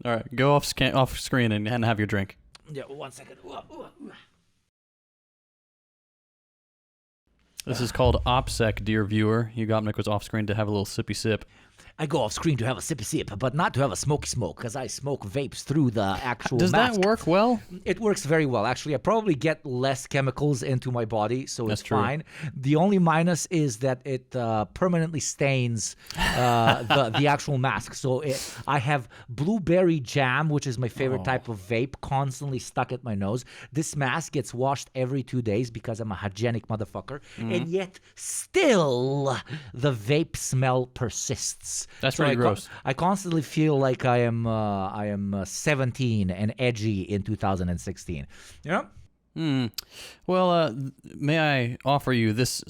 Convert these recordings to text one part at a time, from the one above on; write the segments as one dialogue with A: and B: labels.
A: All right, go off screen and have your drink.
B: Yeah, 1 second.
A: This is called OPSEC, dear viewer. Hugopnik was off screen to have a little sippy sip.
B: I go off screen to have a sippy sip, but not to have a smoky smoke, because I smoke vapes through the actual
A: Does
B: mask.
A: that work well?
B: It works very well. Actually, I probably get less chemicals into my body, so
A: That's
B: it's
A: true.
B: fine. The only minus is that it permanently stains the actual mask. So I have blueberry jam, which is my favorite type of vape, constantly stuck at my nose. This mask gets washed every 2 days because I'm a hygienic motherfucker, and yet still the vape smell persists.
A: That's pretty gross.
B: I constantly feel like I am 17 and edgy in 2016. You know?
A: Well, may I offer you this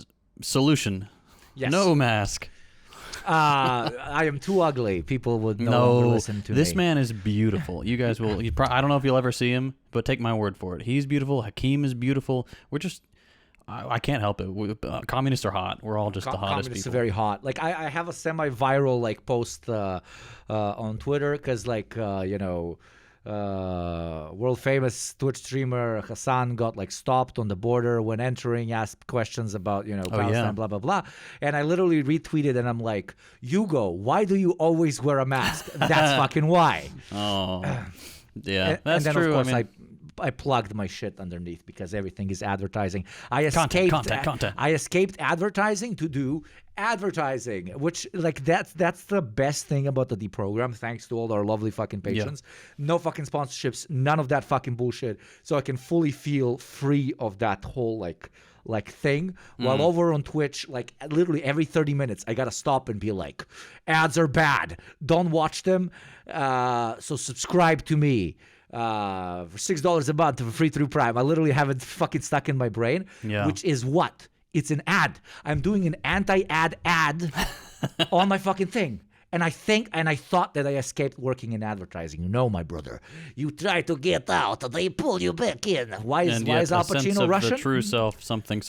A: solution?
B: Yes.
A: No mask.
B: I am too ugly. People would no longer listen to me.
A: This man is beautiful. You guys will. I don't know if you'll ever see him, but take my word for it. He's beautiful. Hakeem is beautiful. We're just. I can't help it. Communists are hot. We're all just the hottest
B: Communists
A: people.
B: are very hot. Like I have a semi-viral like post on Twitter because world famous Twitch streamer Hassan got like stopped on the border when entering, asked questions about Palestine, blah blah blah, and I literally retweeted and I'm like, Hugo, why do you always wear a mask? That's fucking why.
A: Oh, yeah, that's
B: and then,
A: true.
B: Of course, I plugged my shit underneath because everything is advertising.
A: Content.
B: I escaped advertising to do advertising, which like that's the best thing about the Deprogram. Thanks to all our lovely fucking patrons. Yeah. No fucking sponsorships, none of that fucking bullshit. So I can fully feel free of that whole like thing. While over on Twitch, like literally every 30 minutes, I gotta stop and be like, ads are bad. Don't watch them. So subscribe to me. For $6 a month for free through Prime. I literally have it fucking stuck in my brain, which is what? It's an ad. I'm doing an anti-ad on my fucking thing. And I thought that I escaped working in advertising. No, my brother. You try to get out, they pull you back in. Why is Al Pacino Russian?
A: The true self, something.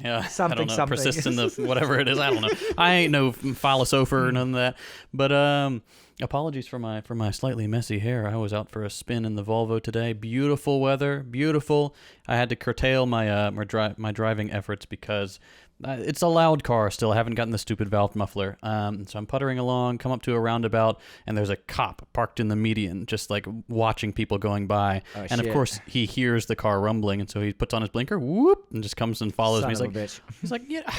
A: Yeah,
B: something,
A: I don't know.
B: something.
A: Persists in the whatever it is. I don't know. I ain't no philosopher or none of that. But apologies for my slightly messy hair. I was out for a spin in the Volvo today. Beautiful weather, beautiful. I had to curtail my my driving efforts because it's a loud car still. I haven't gotten the stupid valve muffler. So I'm puttering along, come up to a roundabout, and there's a cop parked in the median, just like watching people going by.
B: Oh,
A: and of course, he hears the car rumbling, and so he puts on his blinker, whoop, and just comes and follows me. He's like, yeah,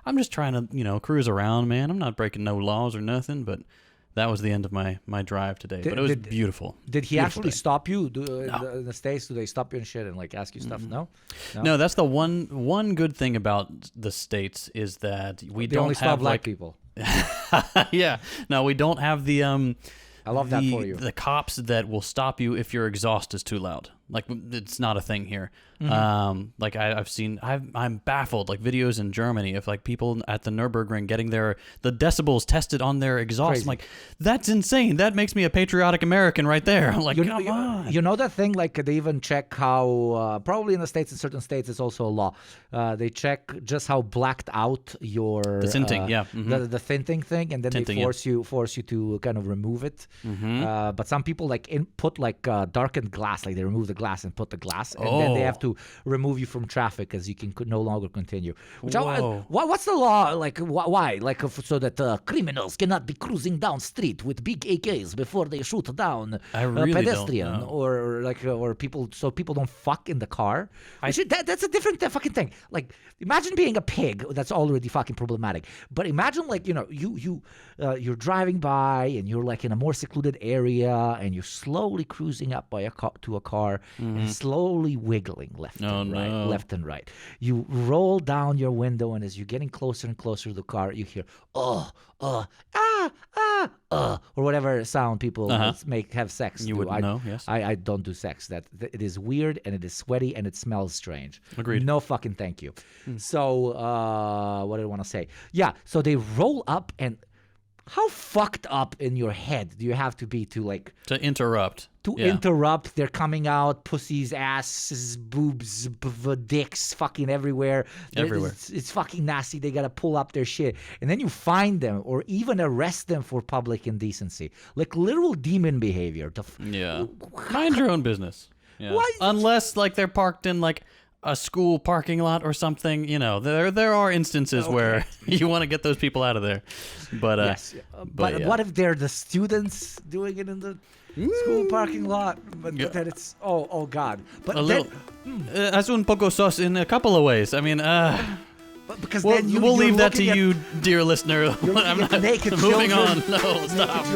A: I'm just trying to, cruise around, man. I'm not breaking no laws or nothing, but that was the end of my drive today. But it was beautiful.
B: Did he
A: beautiful
B: actually
A: day.
B: stop you?
A: No.
B: In the States, do they stop you and shit and like ask you stuff? No?
A: No, that's the one good thing about the States is that they don't
B: only
A: have
B: stop black people.
A: Yeah. No, we don't have the
B: I love that for you.
A: The cops that will stop you if your exhaust is too loud. Like, it's not a thing here. Like I'm baffled. Like videos in Germany of like people at the Nürburgring getting the decibels tested on their exhaust.
B: Crazy.
A: I'm like, that's insane. That makes me a patriotic American right there. I'm like, come on.
B: You know that thing? Like they even check how probably in the States, in certain states, it's also a law. They check just how blacked out your
A: The tinting, yeah.
B: the tinting thing, and then
A: Tinting,
B: they force you to kind of remove it. But some people like put like darkened glass, like they remove the glass and put the glass, and then they have to remove you from traffic as you can no longer continue. Which what's the law? Like why? Like so that criminals cannot be cruising down street with big AKs before they shoot down
A: I really
B: pedestrian
A: don't know.
B: or people, so people don't fuck in the car. That's a different fucking thing. Like imagine being a pig. That's already fucking problematic. But imagine like you're driving by and you're like in a more secluded area and you're slowly cruising up by to a car and slowly wiggling left and right. You roll down your window, and as you're getting closer and closer to the car, you hear or whatever sound people have sex.
A: You wouldn't know, yes.
B: I don't do sex. That it is weird and it is sweaty and it smells strange.
A: Agreed.
B: No fucking thank you. So what did I want to say? Yeah. So they roll up and how fucked up in your head do you have to be to like
A: to interrupt?
B: interrupt? They're coming out, pussies, asses, boobs, dicks, fucking everywhere. It's fucking nasty. They gotta pull up their shit, and then you find them or even arrest them for public indecency, like literal demon behavior.
A: Mind your own business. Yeah.
B: Why?
A: Unless like they're parked in like a school parking lot or something, there are instances where you want to get those people out of there. But
B: yes, but what if they're the students doing it in the school parking lot? But then it's oh god. But
A: as un poco sos in a couple of ways. I mean,
B: because
A: we'll
B: then
A: we'll leave that to you, dear listener. I'm not
B: naked
A: moving
B: children.
A: on. No, stop.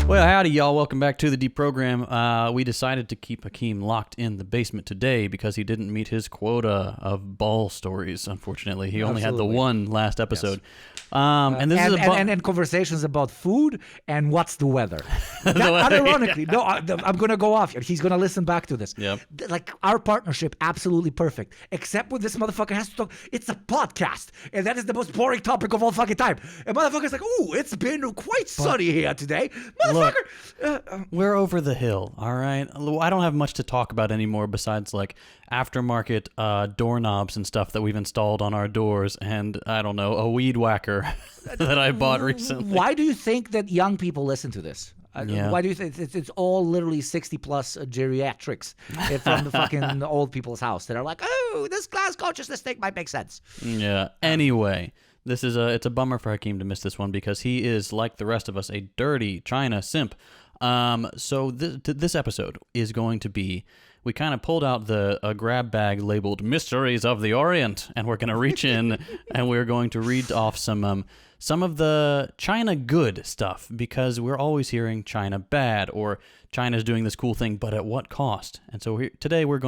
A: Well, howdy, y'all. Welcome back to the Deprogram. We decided to keep Hakeem locked in the basement today because he didn't meet his quota of ball stories, unfortunately. He only had the one last episode.
B: Yes.
A: And
B: conversations about food and what's the weather. Unironically, no, I'm going to go off here. He's going to listen back to this.
A: Yep.
B: Like, our partnership, absolutely perfect. Except when this motherfucker has to talk. It's a podcast. And that is the most boring topic of all fucking time. And motherfucker's like, ooh, it's been quite sunny here today.
A: Look, we're over the hill, all right? I don't have much to talk about anymore besides, like, aftermarket doorknobs and stuff that we've installed on our doors and, I don't know, a weed whacker that I bought recently.
B: Why do you think that young people listen to this? Why do you think it's all literally 60-plus geriatrics from the fucking old people's house that are like, oh, this class consciousness thing might make sense?
A: Yeah. Anyway, it's a bummer for Hakeem to miss this one because he is, like the rest of us, a dirty China simp. So this episode is going to be, we kind of pulled out a grab bag labeled Mysteries of the Orient, and we're going to reach in and we're going to read off some of the China good stuff, because we're always hearing China bad or China's doing this cool thing, but at what cost? And so today we're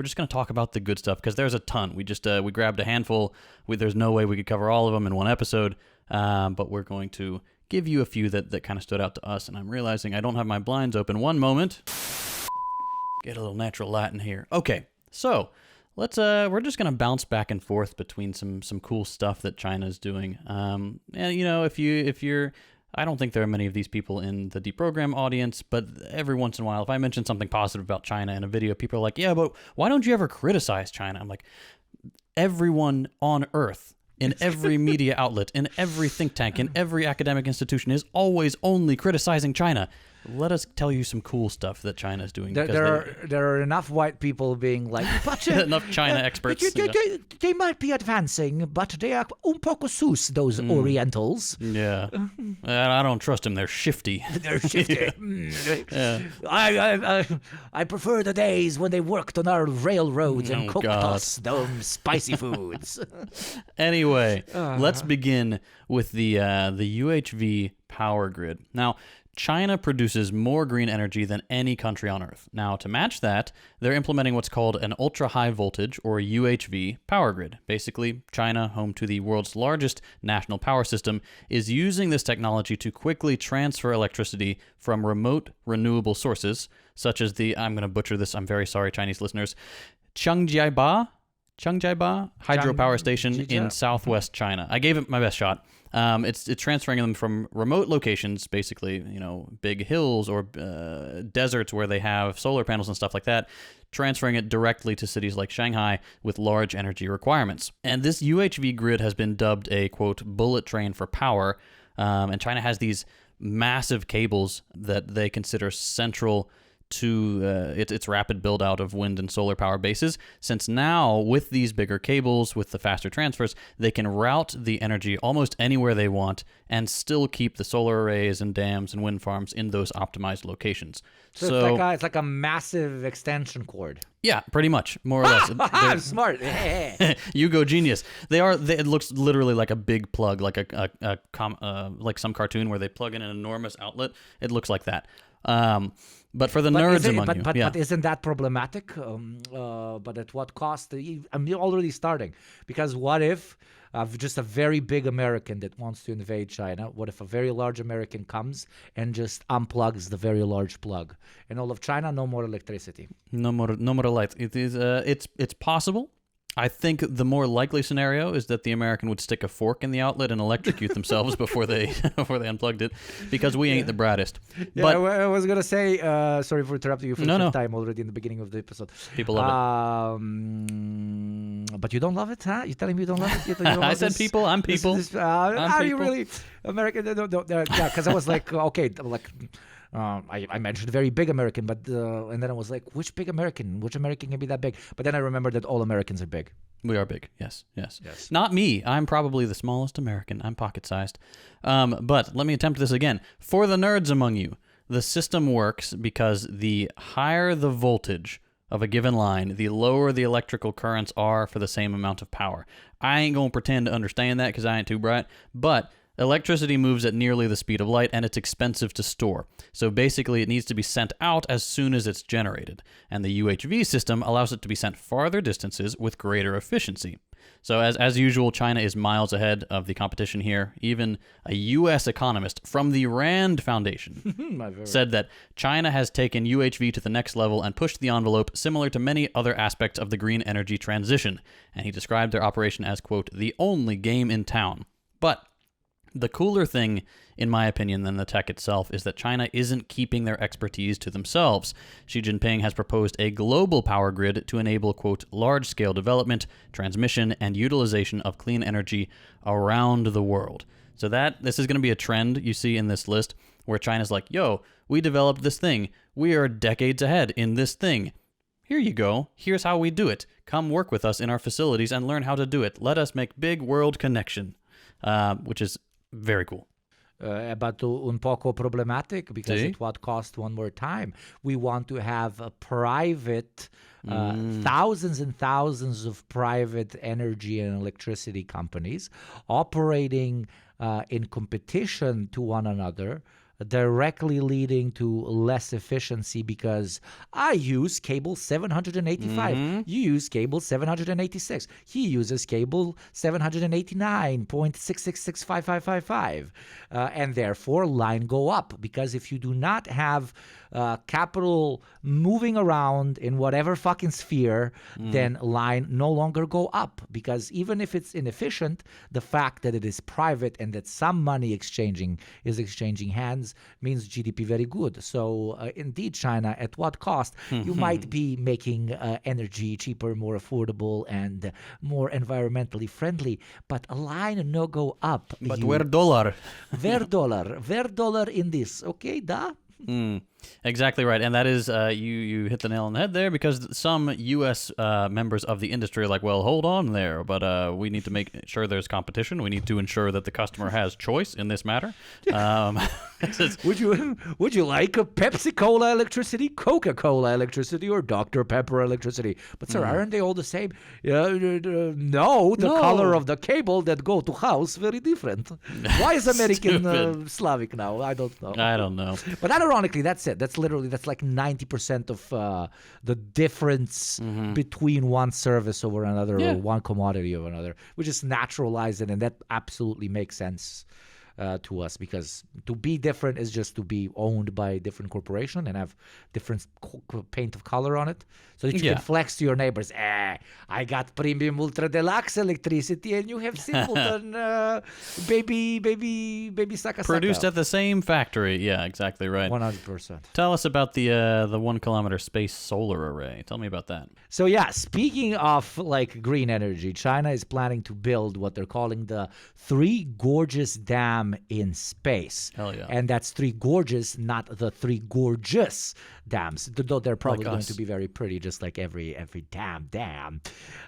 A: just gonna talk about the good stuff, because there's a ton. We just we grabbed a handful. There's no way we could cover all of them in one episode, but we're going to give you a few that kind of stood out to us. And I'm realizing I don't have my blinds open. One moment. Get a little natural light in here. Okay, so we're just gonna bounce back and forth between some cool stuff that China's doing. And if you're, I don't think there are many of these people in the Deprogram audience, but every once in a while, if I mention something positive about China in a video, people are like, yeah, but why don't you ever criticize China? I'm like, everyone on Earth, in every media outlet, in every think tank, in every academic institution is always only criticizing China. Let us tell you some cool stuff that China is doing.
B: There are enough white people being like, but,
A: enough China experts.
B: They might be advancing, but they are un poco sus, those Orientals.
A: Yeah, I don't trust them. They're shifty.
B: They're shifty. Yeah. I prefer the days when they worked on our railroads and cooked us those spicy foods.
A: Anyway, let's begin with the UHV power grid. Now, China produces more green energy than any country on Earth. Now, to match that, they're implementing what's called an ultra-high voltage, or UHV, power grid. Basically, China, home to the world's largest national power system, is using this technology to quickly transfer electricity from remote renewable sources, such as I'm going to butcher this, I'm very sorry, Chinese listeners, Changjiaba hydropower station in southwest China. I gave it my best shot. It's transferring them from remote locations, basically, big hills or deserts where they have solar panels and stuff like that, transferring it directly to cities like Shanghai with large energy requirements. And this UHV grid has been dubbed a, quote, bullet train for power. And China has these massive cables that they consider central to its rapid build out of wind and solar power bases, since now with these bigger cables, with the faster transfers, they can route the energy almost anywhere they want and still keep the solar arrays and dams and wind farms in those optimized locations.
B: So it's like a massive extension cord.
A: Yeah, pretty much, more or less.
B: I'm smart.
A: You go genius. It looks literally like a big plug, like like some cartoon where they plug in an enormous outlet. It looks like that. But for the nerds among you,
B: but isn't that problematic? But at what cost? I'm already starting, because what if just a very big American that wants to invade China? What if a very large American comes and just unplugs the very large plug, and all of China, no more electricity,
A: no more light. It is it's possible. I think the more likely scenario is that the American would stick a fork in the outlet and electrocute themselves before they unplugged it, because we ain't the brightest.
B: Yeah,
A: But
B: I was gonna say, sorry for interrupting you for the fifth time already in the beginning of the episode.
A: People love
B: it. But you don't love it, huh? You're telling me you don't love it? You don't love
A: I said people. I'm people.
B: Are you really American? No, yeah, because I was like, okay, like. I mentioned very big American, but and then I was like, which big American? Which American can be that big? But then I remembered that all Americans are big.
A: We are big. Yes. Not me. I'm probably the smallest American. I'm pocket-sized. But let me attempt this again. For the nerds among you, the system works because the higher the voltage of a given line, the lower the electrical currents are for the same amount of power. I ain't going to pretend to understand that because I ain't too bright, but electricity moves at nearly the speed of light, and it's expensive to store. So basically, it needs to be sent out as soon as it's generated. And the UHV system allows it to be sent farther distances with greater efficiency. So as usual, China is miles ahead of the competition here. Even a U.S. economist from the Rand Foundation said that China has taken UHV to the next level and pushed the envelope similar to many other aspects of the green energy transition. And he described their operation as, quote, the only game in town. But the cooler thing, in my opinion, than the tech itself is that China isn't keeping their expertise to themselves. Xi Jinping has proposed a global power grid to enable, quote, large-scale development, transmission, and utilization of clean energy around the world. So this is going to be a trend you see in this list, where China's like, yo, we developed this thing. We are decades ahead in this thing. Here you go. Here's how we do it. Come work with us in our facilities and learn how to do it. Let us make big world connection, which is very cool.
B: But un poco problematic, because at what cost? One more time, we want to have a private, thousands and thousands of private energy and electricity companies operating in competition to one another, directly leading to less efficiency, because I use cable 785. You use cable 786. He uses cable 789.6665555. And therefore, line go up. Because if you do not have capital moving around in whatever fucking sphere, then line no longer go up. Because even if it's inefficient, the fact that it is private and that some money is exchanging hands means GDP very good. So indeed, China, at what cost? You might be making energy cheaper, more affordable, and more environmentally friendly, but a line no go up.
A: But where dollar?
B: Where dollar in this? Okay, da?
A: Exactly right, and that is you hit the nail on the head there, because some U.S. members of the industry are like, well, hold on there, but we need to make sure there's competition. We need to ensure that the customer has choice in this matter.
B: Would you like a Pepsi-Cola electricity, Coca-Cola electricity, or Dr. Pepper electricity? But sir, aren't they all the same? No, the color of the cable that go to house very different. Why is American Slavic now? I don't know. But ironically, that's it. That's like 90% of the difference between one service over another, or one commodity over another. We just naturalize it, and that absolutely makes sense to us, because to be different is just to be owned by a different corporation and have different paint of color on it, so that you can flex to your neighbors. I got premium ultra deluxe electricity, and you have simpleton baby saka.
A: Produced at the same factory. Yeah, exactly right.
B: 100%.
A: Tell us about the 1 kilometer space solar array. Tell me about that.
B: So speaking of like green energy, China is planning to build what they're calling the Three Gorges Dam in space.
A: Hell yeah.
B: And that's Three Gorges, not the Three Gorgeous dams, though they're probably going to be very pretty, just like every damn dam.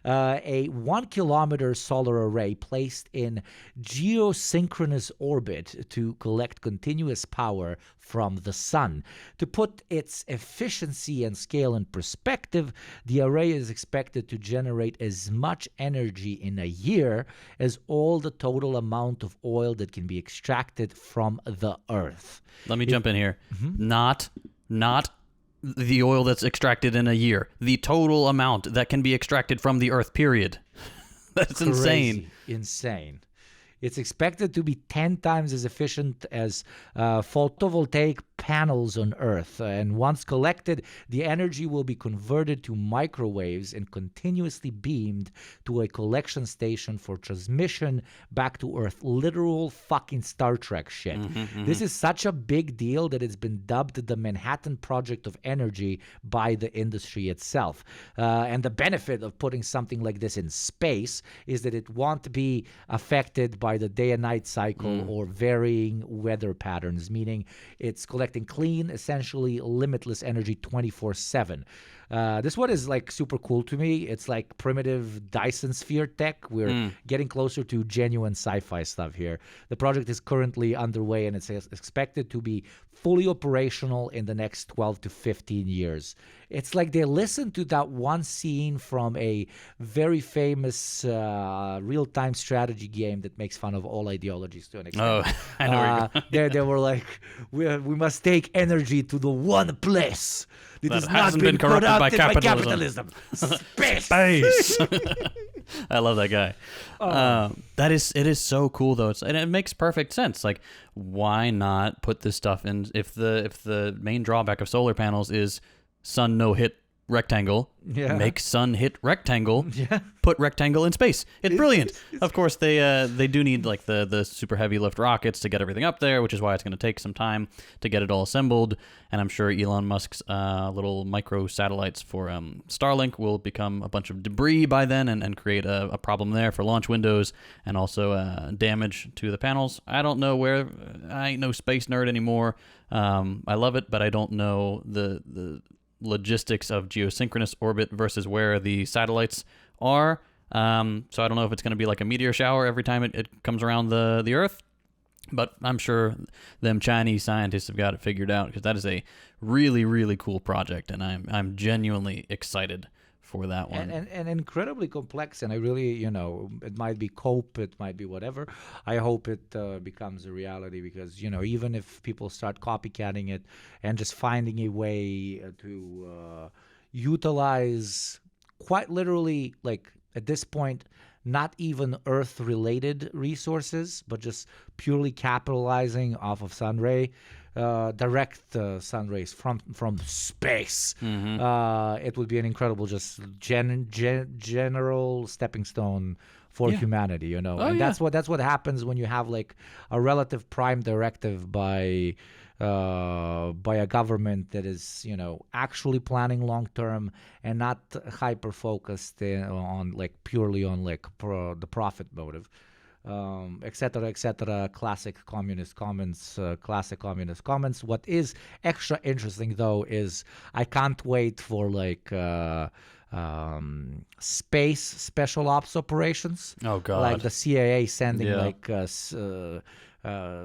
B: A 1 kilometer solar array placed in geosynchronous orbit to collect continuous power from the sun. To put its efficiency and scale in perspective, the array is expected to generate as much energy in a year as all the total amount of oil that can be extracted from the earth.
A: Let me jump in here. Not the oil that's extracted in a year. The total amount that can be extracted from the earth, period. That's insane.
B: Insane. It's expected to be 10 times as efficient as photovoltaic panels on Earth. And once collected, the energy will be converted to microwaves and continuously beamed to a collection station for transmission back to Earth. Literal fucking Star Trek shit. This is such a big deal that it's been dubbed the Manhattan Project of Energy by the industry itself. And the benefit of putting something like this in space is that it won't be affected by the day and night cycle or varying weather patterns, meaning it's collecting clean, essentially limitless energy 24/7. This one is like super cool to me. It's like primitive Dyson sphere tech. We're getting closer to genuine sci-fi stuff here. The project is currently underway and it's expected to be fully operational in the next 12 to 15 years. It's like they listened to that one scene from a very famous real-time strategy game that makes fun of all ideologies to an extent.
A: Oh, I know where you're
B: they were like, we must take energy to the one place that has not
A: hasn't
B: been
A: been corrupted by
B: capitalism. Space.
A: Space. I love that guy. It is so cool though. And it makes perfect sense. Like, why not put this stuff in? If the main drawback of solar panels is sun no hit rectangle, make sun hit rectangle, put rectangle in space. It's brilliant. Of course, they do need like the super heavy lift rockets to get everything up there, which is why it's going to take some time to get it all assembled. And I'm sure Elon Musk's little micro satellites for Starlink will become a bunch of debris by then and create a problem there for launch windows and also damage to the panels. I don't know where. I ain't no space nerd anymore. I love it, but I don't know the logistics of geosynchronous orbit versus where the satellites are. So I don't know if it's going to be like a meteor shower every time it comes around the Earth, but I'm sure them Chinese scientists have got it figured out because that is a really, really cool project, and I'm genuinely excited for that one.
B: And incredibly complex, and I really, it might be cope, it might be whatever. I hope it becomes a reality because, even if people start copycatting it and just finding a way to utilize quite literally, like at this point, not even Earth-related resources, but just purely capitalizing off of sunray, direct sun rays from space. It would be an incredible, just general stepping stone for humanity, and that's what happens when you have like a relative prime directive by a government that is actually planning long term and not hyper focused on like purely on like the profit motive. etc. Classic communist comments. What is extra interesting though is I can't wait for like space special ops operations.
A: Oh God!
B: Like the CIA sending like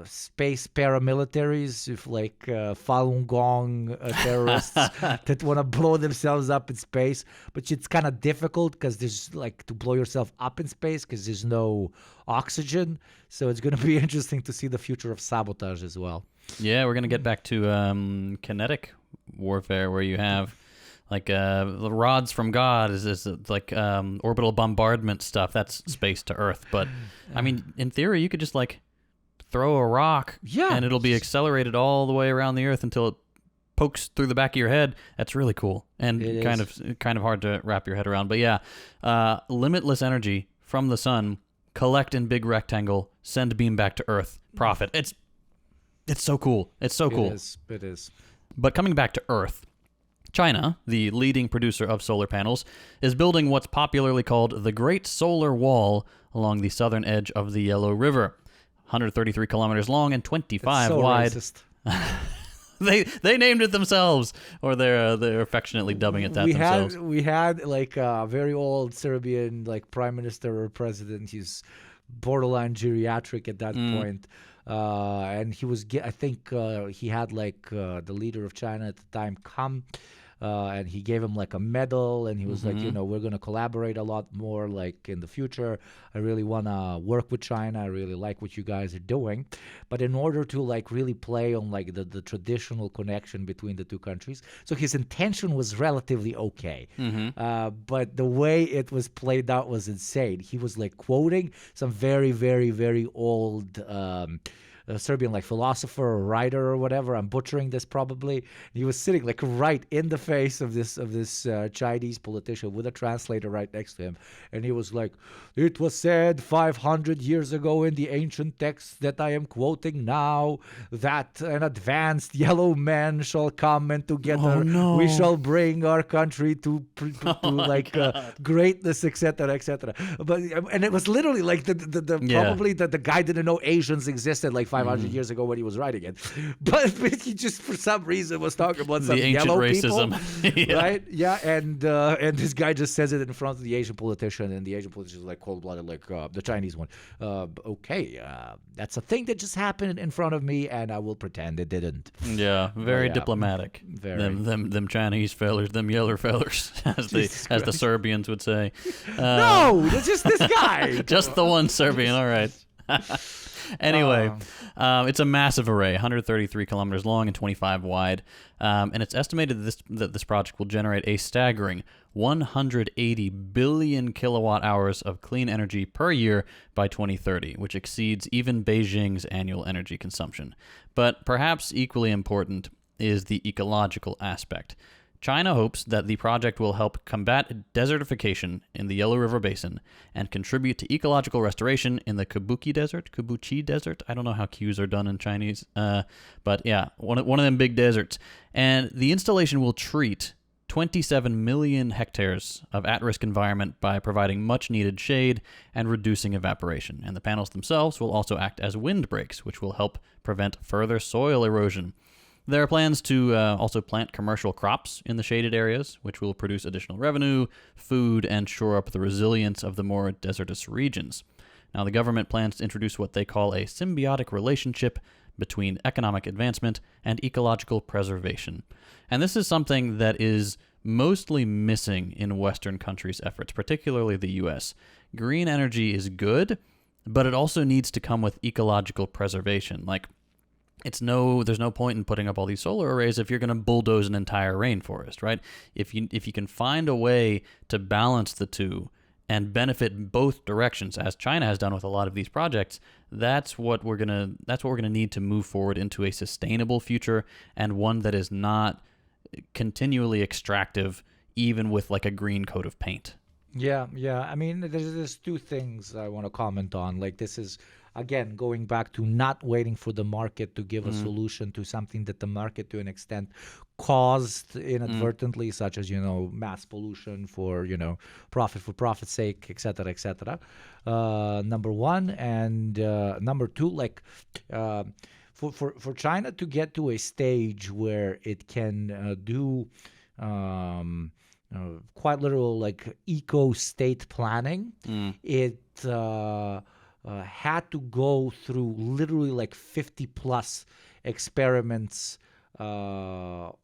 B: space paramilitaries with like Falun Gong terrorists that want to blow themselves up in space, but it's kind of difficult because there's like to blow yourself up in space because there's no oxygen. So it's going to be interesting to see the future of sabotage as well.
A: Yeah, we're going to get back to kinetic warfare where you have like the rods from God is like orbital bombardment stuff. That's space to Earth. But I mean, in theory, you could just like throw a rock and it'll be accelerated all the way around the Earth until it pokes through the back of your head. That's really cool and kind of hard to wrap your head around. But yeah, limitless energy from the sun, collect in big rectangle, send beam back to Earth, profit. It's so cool. It's so cool.
B: It is.
A: But coming back to Earth, China, the leading producer of solar panels, is building what's popularly called the Great Solar Wall along the southern edge of the Yellow River. 133 kilometers long and 25 wide.
B: Racist.
A: They named it themselves, or they're affectionately dubbing it that themselves.
B: We had like a very old Serbian like prime minister or president. He's borderline geriatric at that point. And he was, I think he had like the leader of China at the time come and he gave him like a medal, and he was like, we're going to collaborate a lot more like in the future. I really want to work with China. I really like what you guys are doing. But in order to like really play on like the traditional connection between the two countries, so his intention was relatively okay. But the way it was played out was insane. He was like quoting some very, very, very old Serbian like philosopher or writer or whatever. I'm butchering this probably. He was sitting like right in the face of this Chinese politician with a translator right next to him, and he was like, "It was said 500 years ago in the ancient texts that I am quoting now, that an advanced yellow man shall come, and together we shall bring our country to greatness, etc., etc." But and it was literally like probably the guy didn't know Asians existed like 500 years ago when he was writing it, but he just for some reason was talking about some yellow
A: racism.
B: people, right? Yeah, and this guy just says it in front of the Asian politician, and the Asian politician is like cold-blooded, like the Chinese one. Okay, that's a thing that just happened in front of me, and I will pretend it didn't.
A: Yeah, very diplomatic.
B: Very.
A: Them Chinese fellers, them yeller fellers, as the Serbians would say.
B: No, it's just this guy.
A: Just the one Serbian. All right. Anyway, it's a massive array, 133 kilometers long and 25 wide, and it's estimated that this project will generate a staggering 180 billion kilowatt hours of clean energy per year by 2030, which exceeds even Beijing's annual energy consumption. But perhaps equally important is the ecological aspect. China hopes that the project will help combat desertification in the Yellow River Basin and contribute to ecological restoration in the Kabuki Desert. I don't know how Q's are done in Chinese, but yeah, one of them big deserts. And the installation will treat 27 million hectares of at-risk environment by providing much-needed shade and reducing evaporation. And the panels themselves will also act as windbreaks, which will help prevent further soil erosion. There are plans to also plant commercial crops in the shaded areas, which will produce additional revenue, food, and shore up the resilience of the more desertous regions. Now, the government plans to introduce what they call a symbiotic relationship between economic advancement and ecological preservation. And this is something that is mostly missing in Western countries' efforts, particularly the U.S. Green energy is good, but it also needs to come with ecological preservation. Like, there's no point in putting up all these solar arrays if you're going to bulldoze an entire rainforest, right? If you can find a way to balance the two and benefit both directions, as China has done with a lot of these projects, that's what we're gonna need to move forward into a sustainable future, and one that is not continually extractive, even with like a green coat of paint.
B: Yeah. I mean, there's two things I want to comment on. Like, this is, again, going back to not waiting for the market to give a solution to something that the market, to an extent, caused inadvertently, such as, mass pollution for, profit for profit's sake, et cetera, number one. And number two, like, for China to get to a stage where it can do quite literal like eco-state planning, it had to go through literally like 50 plus experiments to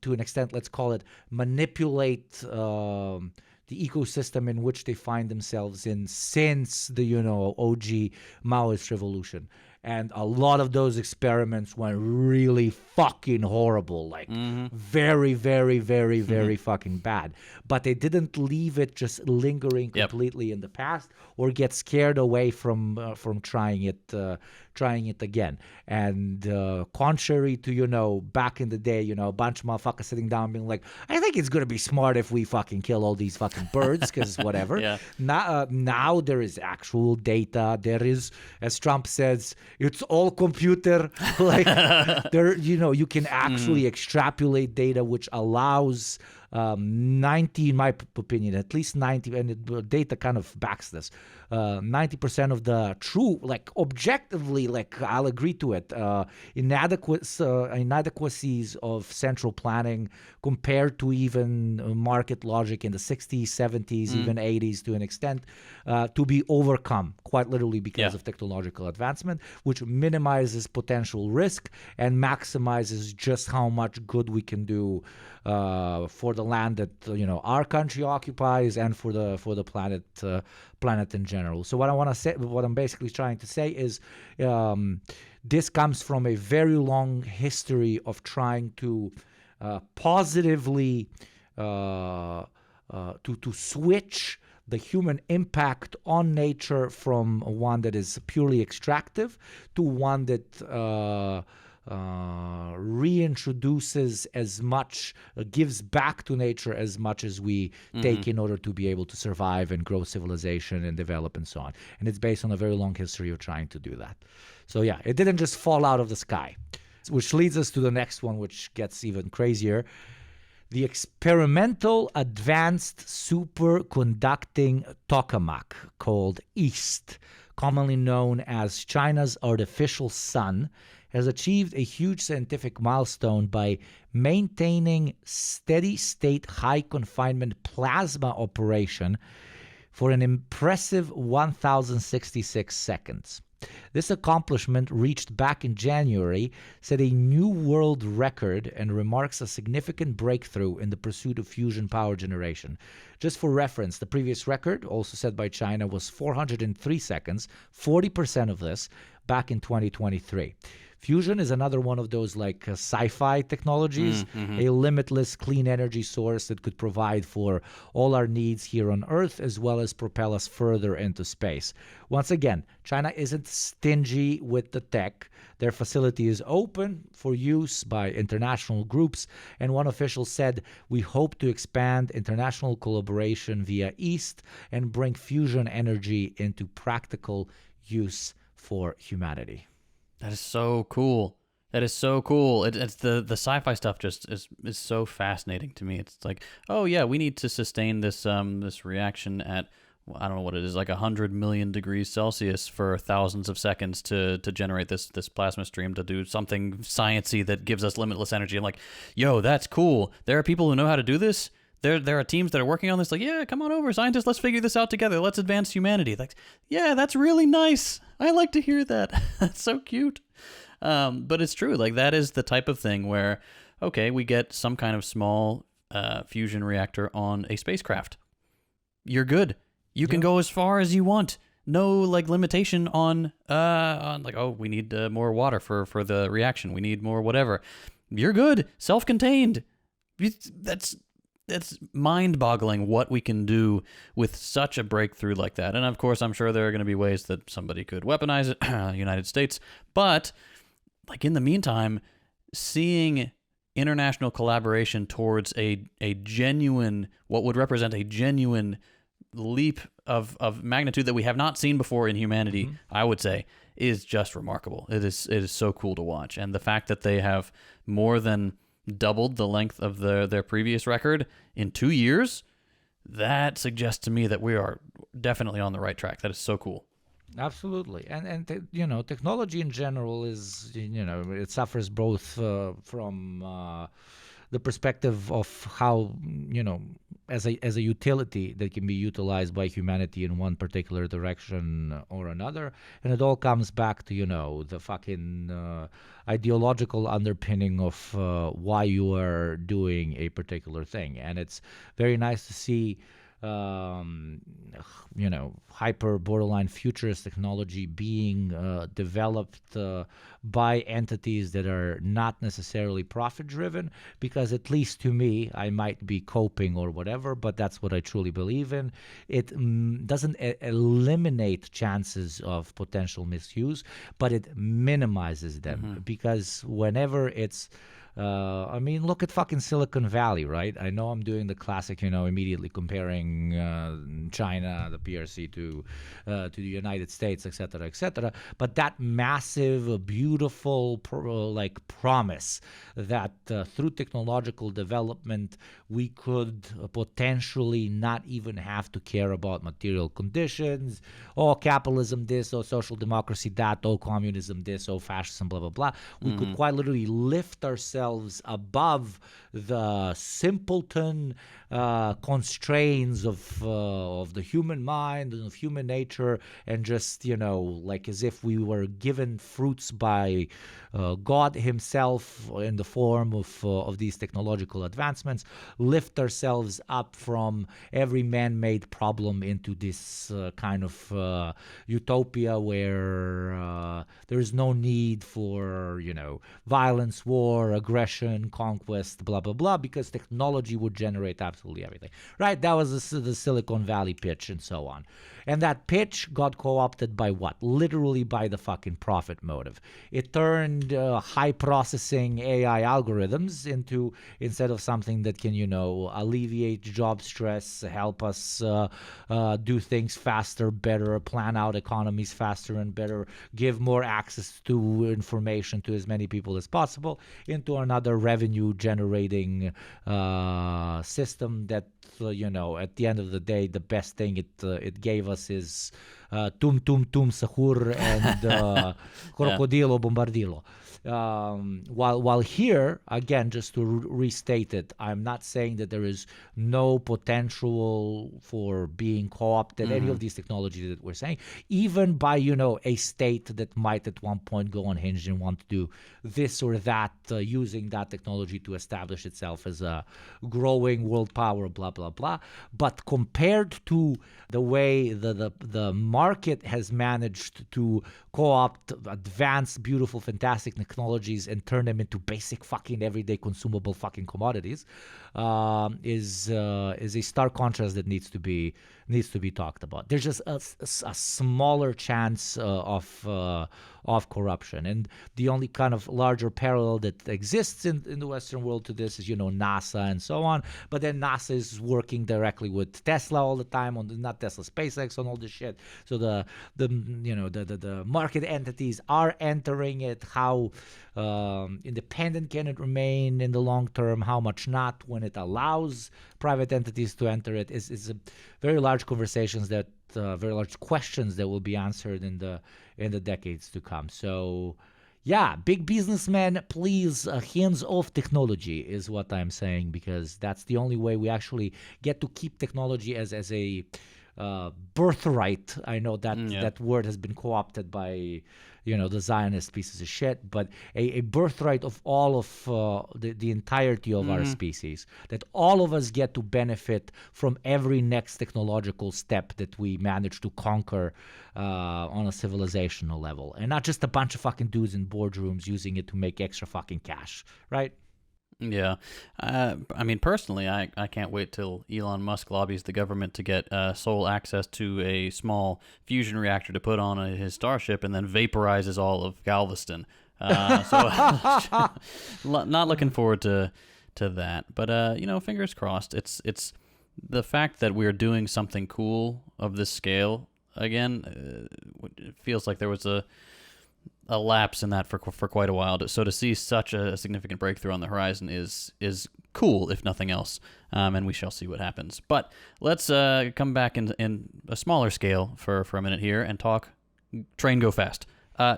B: an extent, let's call it, manipulate the ecosystem in which they find themselves in since the OG Maoist revolution. And a lot of those experiments went really fucking horrible, like very, very, very, very fucking bad. But they didn't leave it just lingering completely in the past, or get scared away from trying it again. And contrary to back in the day, a bunch of motherfuckers sitting down being like, I think it's gonna be smart if we fucking kill all these fucking birds because whatever. Now there is actual data. There is, as Trump says, it's all computer. Like there, you can actually extrapolate data, which allows 90, in my opinion, at least 90, and data kind of backs this. 90% of the true, like objectively, like I'll agree to it, inadequacies of central planning compared to even market logic in the 60s, 70s, even 80s to an extent, to be overcome quite literally because of technological advancement, which minimizes potential risk and maximizes just how much good we can do for the land that our country occupies and for the planet in general. So what I want to say, what I'm basically trying to say is, this comes from a very long history of trying to positively to switch the human impact on nature from one that is purely extractive to one that reintroduces as much, gives back to nature as much as we take in order to be able to survive and grow civilization and develop and so on. And it's based on a very long history of trying to do that. So yeah, it didn't just fall out of the sky, which leads us to the next one, which gets even crazier. The experimental advanced superconducting tokamak, called EAST, commonly known as China's artificial sun, has achieved a huge scientific milestone by maintaining steady-state high-confinement plasma operation for an impressive 1,066 seconds. This accomplishment, reached back in January, set a new world record and remarks a significant breakthrough in the pursuit of fusion power generation. Just for reference, the previous record, also set by China, was 403 seconds, 40% of this, back in 2023. Fusion is another one of those like sci-fi technologies, a limitless clean energy source that could provide for all our needs here on Earth as well as propel us further into space. Once again, China isn't stingy with the tech. Their facility is open for use by international groups, and one official said, "We hope to expand international collaboration via EAST and bring fusion energy into practical use for humanity."
A: That is so cool. That is so cool. It's the sci-fi stuff just is so fascinating to me. It's like, oh yeah, we need to sustain this this reaction at, well, I don't know what it is, like 100 million degrees Celsius for thousands of seconds to generate this plasma stream to do something sciencey that gives us limitless energy. I'm like, yo, that's cool. There are people who know how to do this. There are teams that are working on this. Like, yeah, come on over, scientists. Let's figure this out together. Let's advance humanity. Like, yeah, that's really nice. I like to hear that. That's so cute. But it's true. Like, that is the type of thing where, okay, we get some kind of small fusion reactor on a spacecraft. You're good. You can go as far as you want. No like limitation on like, oh, we need more water for the reaction. We need more whatever. You're good. Self-contained. That's mind-boggling what we can do with such a breakthrough like that. And of course, I'm sure there are going to be ways that somebody could weaponize it, United States. But like in the meantime, seeing international collaboration towards a genuine, what would represent a genuine leap of magnitude that we have not seen before in humanity, I would say, is just remarkable. It is so cool to watch. And the fact that they have more than doubled the length of their previous record in 2 years, that suggests to me that we are definitely on the right track. That is so cool.
B: Absolutely. And technology in general is, it suffers both from the perspective of how, as a utility that can be utilized by humanity in one particular direction or another. And it all comes back to, the fucking ideological underpinning of why you are doing a particular thing. And it's very nice to see hyper borderline futurist technology being developed by entities that are not necessarily profit driven, because at least to me, I might be coping or whatever, but that's what I truly believe in. It doesn't eliminate chances of potential misuse, but it minimizes them, because whenever it's I mean, look at fucking Silicon Valley, right? I know I'm doing the classic, immediately comparing China, the PRC, to the United States, etc., etc. But that massive, beautiful, promise that through technological development we could potentially not even have to care about material conditions, or capitalism this, or social democracy that, or communism this, or fascism, blah blah blah. We could quite literally lift ourselves above the simpleton constraints of the human mind and of human nature, and just like as if we were given fruits by God Himself in the form of these technological advancements, lift ourselves up from every man-made problem into this kind of utopia where there is no need for violence, war, aggression, conquest, blah blah blah, because technology would generate absolutely everything. Right? That was the Silicon Valley pitch and so on. And that pitch got co-opted by what? Literally by the fucking profit motive. It turned high processing AI algorithms into, instead of something that can, alleviate job stress, help us do things faster, better, plan out economies faster and better, give more access to information to as many people as possible, into another revenue generating system that, at the end of the day, the best thing it gave us is tum tum tum sahur and crocodilo bombardilo. While here, again, just to restate it, I'm not saying that there is no potential for being co-opted, any of these technologies that we're saying, even by, a state that might at one point go unhinged and want to do this or that, using that technology to establish itself as a growing world power, blah, blah, blah. But compared to the way the market has managed to co-opt advanced, beautiful, fantastic technologies and turn them into basic fucking everyday consumable fucking commodities, is a stark contrast that needs to be talked about. There's just a smaller chance of corruption, and the only kind of larger parallel that exists in the Western world to this is NASA and so on. But then NASA is working directly with Tesla all the time on not Tesla, SpaceX, on all this shit. So the market entities are entering it. How independent can it remain in the long term? How much not when it allows private entities to enter it? Is a very large conversations that very large questions that will be answered in the decades to come. So yeah, big businessmen, please, hands off technology is what I'm saying, because that's the only way we actually get to keep technology as a birthright. I know that that word has been co-opted by the Zionist pieces of shit, but a birthright of all of the entirety of our species, that all of us get to benefit from every next technological step that we manage to conquer on a civilizational level, and not just a bunch of fucking dudes in boardrooms using it to make extra fucking cash, right?
A: Yeah. I mean, personally, I can't wait till Elon Musk lobbies the government to get sole access to a small fusion reactor to put on his Starship and then vaporizes all of Galveston. So not looking forward to that. But, fingers crossed. It's the fact that we're doing something cool of this scale, again, it feels like there was a lapse in that for quite a while. So to see such a significant breakthrough on the horizon is cool, if nothing else, and we shall see what happens. But let's come back in a smaller scale for a minute here and talk train go fast.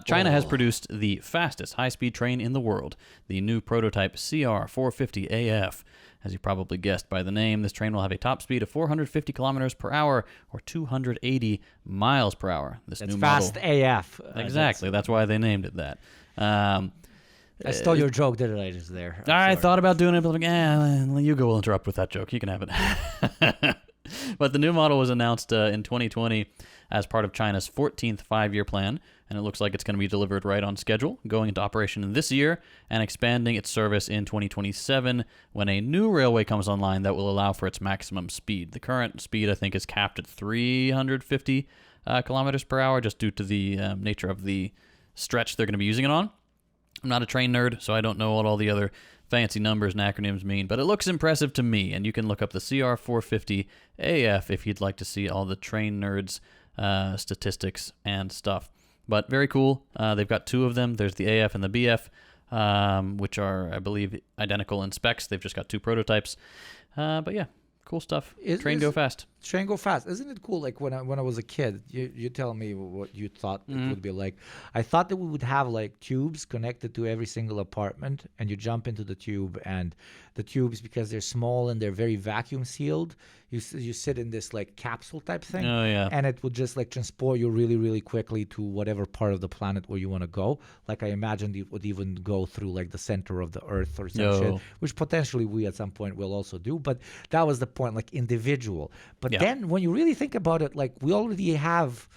A: China has produced the fastest high-speed train in the world, the new prototype CR450AF. As you probably guessed by the name, this train will have a top speed of 450 kilometers per hour or 280 miles per hour. That's new
B: fast
A: model,
B: AF.
A: Exactly. That's why they named it that.
B: I stole your joke, didn't I, just there?
A: I thought about doing it, but Hugo will interrupt with that joke. You can have it. But the new model was announced in 2020 as part of China's 14th five-year plan, and it looks like it's going to be delivered right on schedule, going into operation this year and expanding its service in 2027 when a new railway comes online that will allow for its maximum speed. The current speed, I think, is capped at 350 kilometers per hour just due to the nature of the stretch they're going to be using it on. I'm not a train nerd, so I don't know what all the other fancy numbers and acronyms mean, but it looks impressive to me. And you can look up the CR450AF if you'd like to see all the train nerds statistics and stuff. But very cool. They've got two of them. There's the AF and the BF, which are, I believe, identical in specs. They've just got two prototypes. But yeah, cool stuff. Train go fast.
B: Train go fast. Isn't it cool? Like when I was a kid, you tell me what you thought it would be like. I thought that we would have like tubes connected to every single apartment, and you jump into the tube, and the tubes, because they're small and they're very vacuum sealed, you sit in this like capsule type thing.
A: Oh yeah.
B: And it would just like transport you really, really quickly to whatever part of the planet where you want to go. Like I imagined it would even go through like the center of the earth or some shit, which potentially we at some point will also do. But that was the point, like individual. But then when you really think about it, like we already have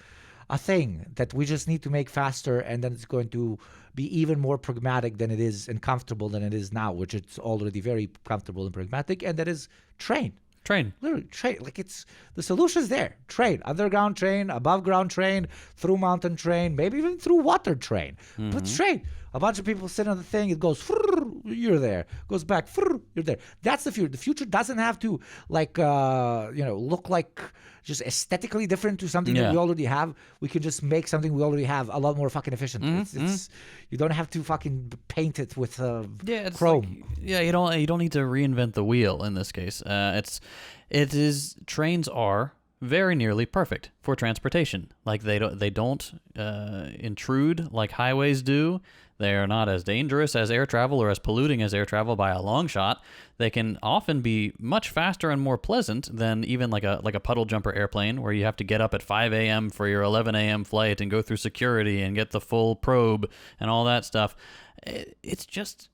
B: a thing that we just need to make faster, and then it's going to be even more pragmatic than it is and comfortable than it is now, which it's already very comfortable and pragmatic, and that is train. Literally, train. Like it's the solution's there. Train, underground train, above ground train, through mountain train, maybe even through water train. But train. A bunch of people sit on the thing. It goes, you're there. Goes back, you're there. That's the future. The future doesn't have to like look like just aesthetically different to something that we already have. We can just make something we already have a lot more fucking efficient. It's you don't have to fucking paint it with chrome.
A: Like, you don't need to reinvent the wheel in this case. Trains are very nearly perfect for transportation. Like they don't intrude like highways do. They are not as dangerous as air travel or as polluting as air travel by a long shot. They can often be much faster and more pleasant than even like a puddle jumper airplane, where you have to get up at 5 a.m. for your 11 a.m. flight and go through security and get the full probe and all that stuff. It just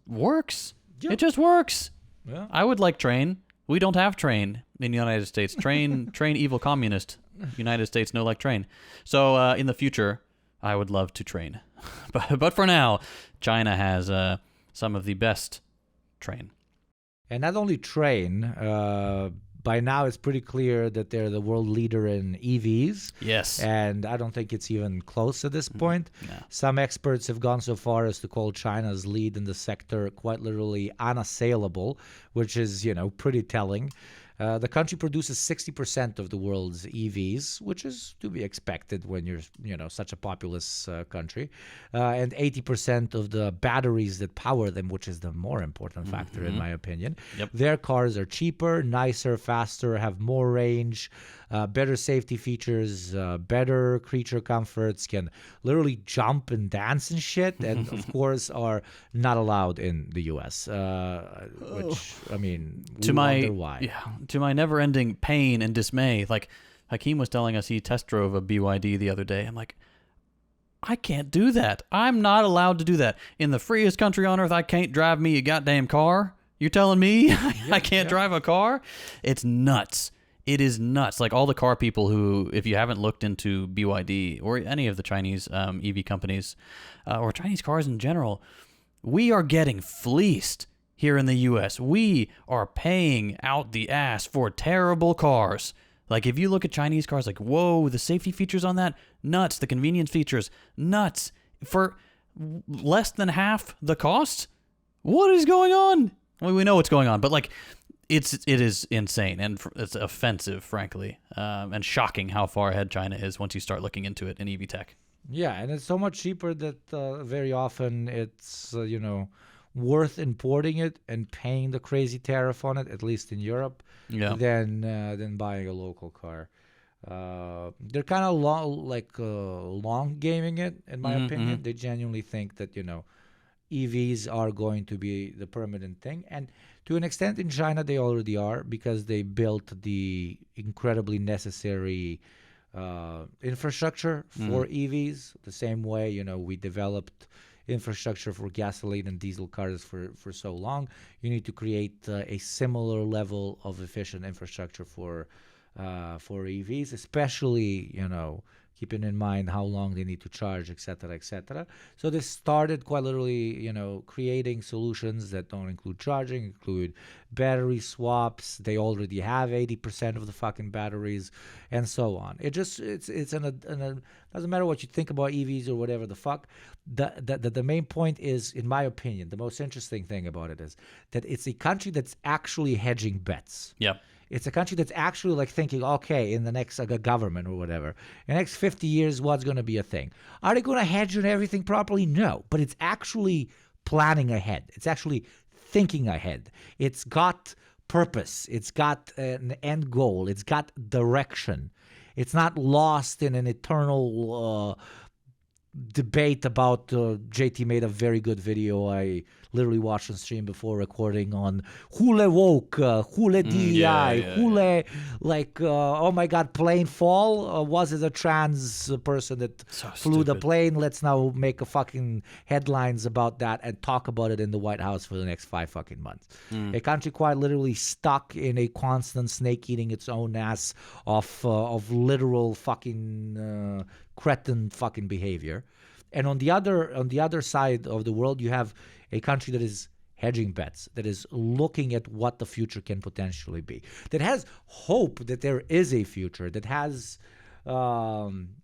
A: works. Yep. It just works. Yeah. I would like train. We don't have train in the United States. Train evil communist. United States no like train. So in the future, I would love to train. But for now, China has some of the best train.
B: And not only train, by now it's pretty clear that they're the world leader in EVs.
A: Yes.
B: And I don't think it's even close at this point. No. Some experts have gone so far as to call China's lead in the sector quite literally unassailable, which is, pretty telling. The country produces 60% of the world's EVs, which is to be expected when you're, such a populous country, and 80% of the batteries that power them, which is the more important factor in my opinion. Yep. Their cars are cheaper, nicer, faster, have more range, better safety features, better creature comforts, can literally jump and dance and shit, and of course are not allowed in the U.S., which, I mean, we wonder why.
A: Yeah. To my never-ending pain and dismay, like Hakeem was telling us he test drove a BYD the other day. I'm like, I can't do that. I'm not allowed to do that. In the freest country on earth, I can't drive me a goddamn car. You're telling me I can't drive a car? It's nuts. It is nuts. Like all the car people who, if you haven't looked into BYD or any of the Chinese EV companies or Chinese cars in general, we are getting fleeced. Here in the U.S., we are paying out the ass for terrible cars. Like, if you look at Chinese cars, like, whoa, the safety features on that, nuts. The convenience features, nuts. For less than half the cost? What is going on? Well, we know what's going on, but, like, it is insane, and it's offensive, frankly, and shocking how far ahead China is once you start looking into it in EV tech.
B: Yeah, and it's so much cheaper that very often it's, worth importing it and paying the crazy tariff on it, at least in Europe, than buying a local car. They're kind of long gaming it, in my opinion. They genuinely think that EVs are going to be the permanent thing, and to an extent in China they already are, because they built the incredibly necessary infrastructure for EVs. The same way we developed infrastructure for gasoline and diesel cars for so long. You need to create a similar level of efficient infrastructure for for EVs, especially, keeping in mind how long they need to charge, etc., etc. So this started quite literally, creating solutions that don't include charging, include battery swaps. They already have 80% of the fucking batteries, and so on. Doesn't matter what you think about EVs or whatever the fuck. The main point is, in my opinion, the most interesting thing about it is that it's a country that's actually hedging bets.
A: Yep.
B: It's a country that's actually like thinking, okay, in the next government or whatever, in the next 50 years, what's going to be a thing? Are they going to hedge on everything properly? No, but it's actually planning ahead. It's actually thinking ahead. It's got purpose. It's got an end goal. It's got direction. It's not lost in an eternal debate about JT made a very good video I literally watched on stream before recording on hule woke, hule DEI, hule oh my god, plane fall. Was it a trans person that flew the plane? Let's now make a fucking headlines about that and talk about it in the White House for the next 5 fucking months. A country quite literally stuck in a constant snake eating its own ass of literal fucking cretin fucking behavior. And on the other side of the world, you have a country that is hedging bets, that is looking at what the future can potentially be, that has hope that there is a future, that has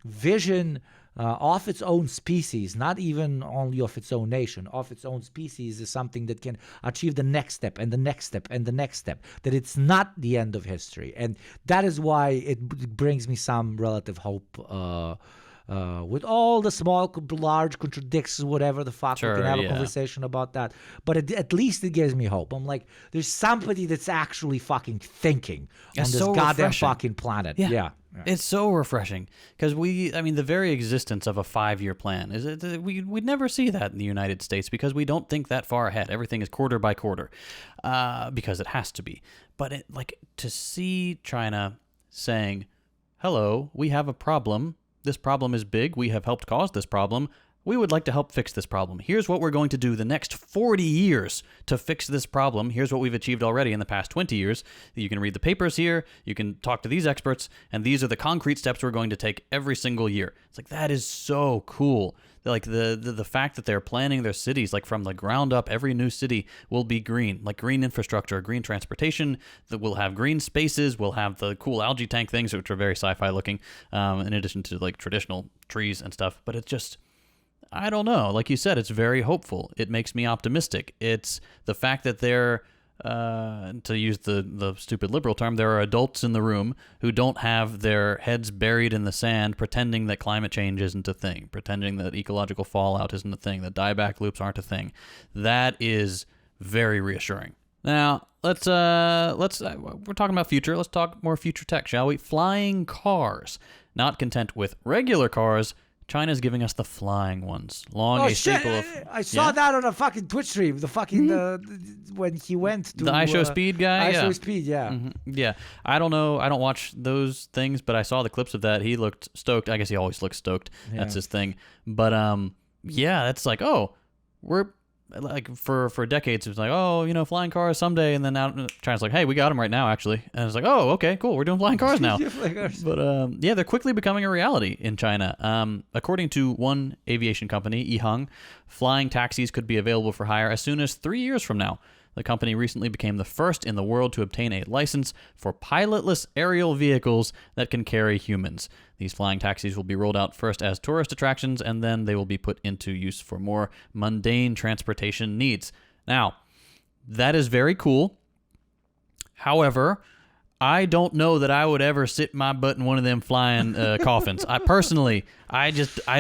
B: vision of its own species, not even only of its own nation, of its own species, is something that can achieve the next step and the next step and the next step, that it's not the end of history. And that is why it brings me some relative hope. With all the small, large contradictions, whatever the fuck, we can have a conversation about that. But at least it gives me hope. I'm like, there's somebody that's actually fucking thinking on this goddamn fucking planet. Yeah.
A: It's so refreshing because the very existence of a 5-year plan we'd never see that in the United States because we don't think that far ahead. Everything is quarter by quarter because it has to be. But to see China saying, hello, we have a problem. This problem is big. We have helped cause this problem. We would like to help fix this problem. Here's what we're going to do the next 40 years to fix this problem. Here's what we've achieved already in the past 20 years. You can read the papers here. You can talk to these experts. And these are the concrete steps we're going to take every single year. It's like, that is so cool. Like the fact that they're planning their cities from the ground up. Every new city will be green, like green infrastructure, green transportation. That will have green spaces. We'll have the cool algae tank things, which are very sci-fi looking, in addition to traditional trees and stuff. But it's just, I don't know. Like you said, it's very hopeful. It makes me optimistic. It's the fact that they're, to use the stupid liberal term, there are adults in the room who don't have their heads buried in the sand pretending that climate change isn't a thing, pretending that ecological fallout isn't a thing, that dieback loops aren't a thing. That is very reassuring. Now, we're talking about future. Let's talk more future tech, shall we? Flying cars. Not content with regular cars, China's giving us the flying ones.
B: I saw that on a fucking Twitch stream. The fucking when he went to
A: the iShow Speed guy.
B: iShow Speed, yeah.
A: Mm-hmm. Yeah. I don't know. I don't watch those things, but I saw the clips of that. He looked stoked. I guess he always looks stoked. Yeah. That's his thing. But that's like, we're for decades. It was like, flying cars someday, and then now China's like, hey, we got them right now, actually. And it's like, oh, okay, cool, we're doing flying cars now. But they're quickly becoming a reality in China. According to one aviation company, Yihang, flying taxis could be available for hire as soon as 3 years from now. The company recently became the first in the world to obtain a license for pilotless aerial vehicles that can carry humans. These flying taxis will be rolled out first as tourist attractions, and then they will be put into use for more mundane transportation needs. Now, that is very cool. However, I don't know that I would ever sit my butt in one of them flying coffins. I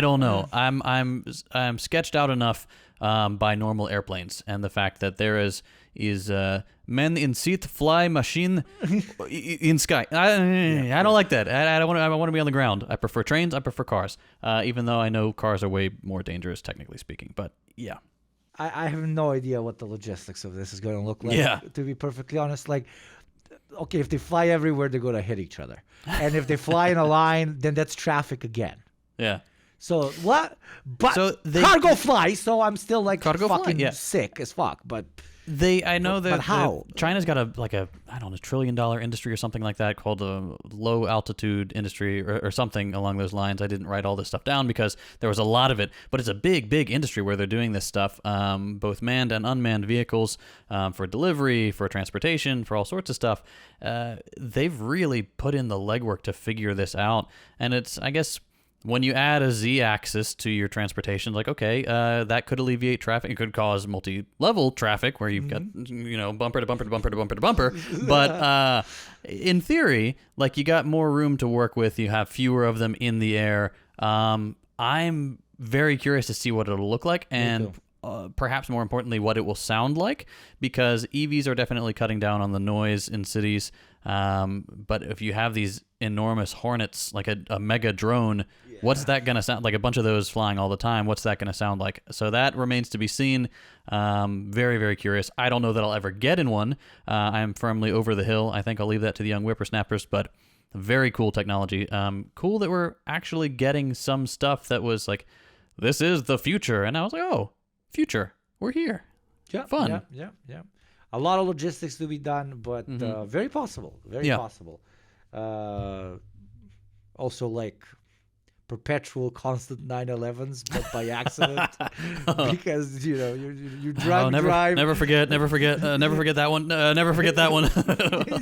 A: don't know. I'm sketched out enough by normal airplanes, and the fact that there is men in seat fly machine in sky. I don't like that. I want to be on the ground. I prefer trains. I prefer cars. Even though I know cars are way more dangerous, technically speaking. But yeah.
B: I have no idea what the logistics of this is going to look like.
A: Yeah.
B: To be perfectly honest, okay, if they fly everywhere, they're going to hit each other. And if they fly in a line, then that's traffic again.
A: Yeah.
B: So what? But cargo flies, so I'm still fucking sick as fuck. But
A: I know
B: But how?
A: China's got a I don't know, $1 trillion industry or something like that called the low altitude industry or something along those lines. I didn't write all this stuff down because there was a lot of it, but it's a big industry where they're doing this stuff, both manned and unmanned vehicles, for delivery, for transportation, for all sorts of stuff. They've really put in the legwork to figure this out, and it's, I guess, when you add a z-axis to your transportation, like, okay, that could alleviate traffic. It could cause multi-level traffic where you've got, bumper to bumper to bumper to bumper to bumper. But in theory, like, you got more room to work with. You have fewer of them in the air. I'm very curious to see what it'll look like, and perhaps more importantly, what it will sound like, because EVs are definitely cutting down on the noise in cities. But if you have these enormous hornets, like a mega drone, what's that going to sound like? A bunch of those flying all the time. What's that going to sound like? So that remains to be seen. Very curious. I don't know that I'll ever get in one. I'm firmly over the hill. I think I'll leave that to the young whippersnappers, but very cool technology. Cool that we're actually getting some stuff that was like, this is the future. And I was like, oh, future, we're here.
B: Yeah,
A: fun.
B: Yeah. A lot of logistics to be done, but very possible. Very possible. Also, like, perpetual constant 9/11s, but by accident, because you drive.
A: Never forget that one. Never forget that one.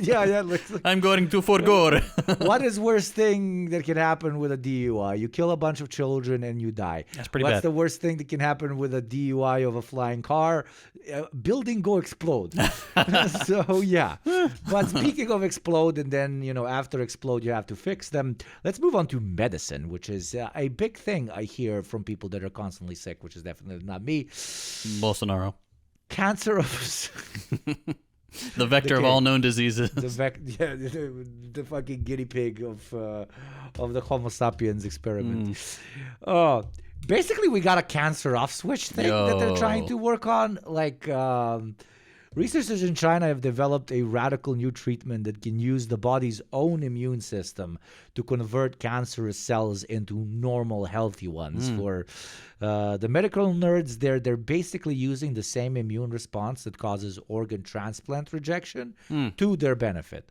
B: Yeah.
A: I'm going to forgo.
B: What is worst thing that can happen with a DUI? You kill a bunch of children and you die.
A: That's pretty bad.
B: What's the worst thing that can happen with a DUI of a flying car? Building go explode. So yeah. But speaking of explode, and then after explode you have to fix them. Let's move on to medicine, which is a big thing I hear from people that are constantly sick, which is definitely not me.
A: Bolsonaro.
B: Cancer of
A: the vector of all known diseases.
B: The fucking guinea pig of the Homo sapiens experiment. Basically, we got a cancer off switch thing that they're trying to work on. Like, researchers in China have developed a radical new treatment that can use the body's own immune system to convert cancerous cells into normal, healthy ones. For the medical nerds, they're basically using the same immune response that causes organ transplant rejection to their benefit.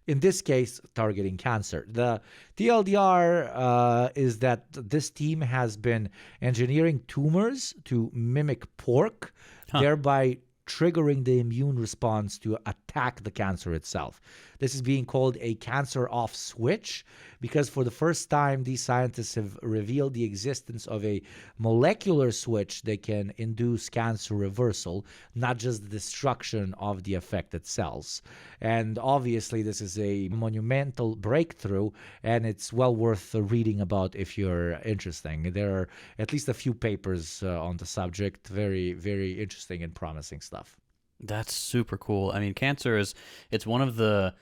B: In this case, targeting cancer. The TLDR is that this team has been engineering tumors to mimic pork, thereby triggering the immune response to attack the cancer itself. This is being called a cancer off switch because for the first time, these scientists have revealed the existence of a molecular switch that can induce cancer reversal, not just the destruction of the affected cells. And obviously, this is a monumental breakthrough, and it's well worth reading about if you're interested. There are at least a few papers on the subject. Very, very interesting and promising stuff.
A: That's super cool. I mean, cancer it's one of the,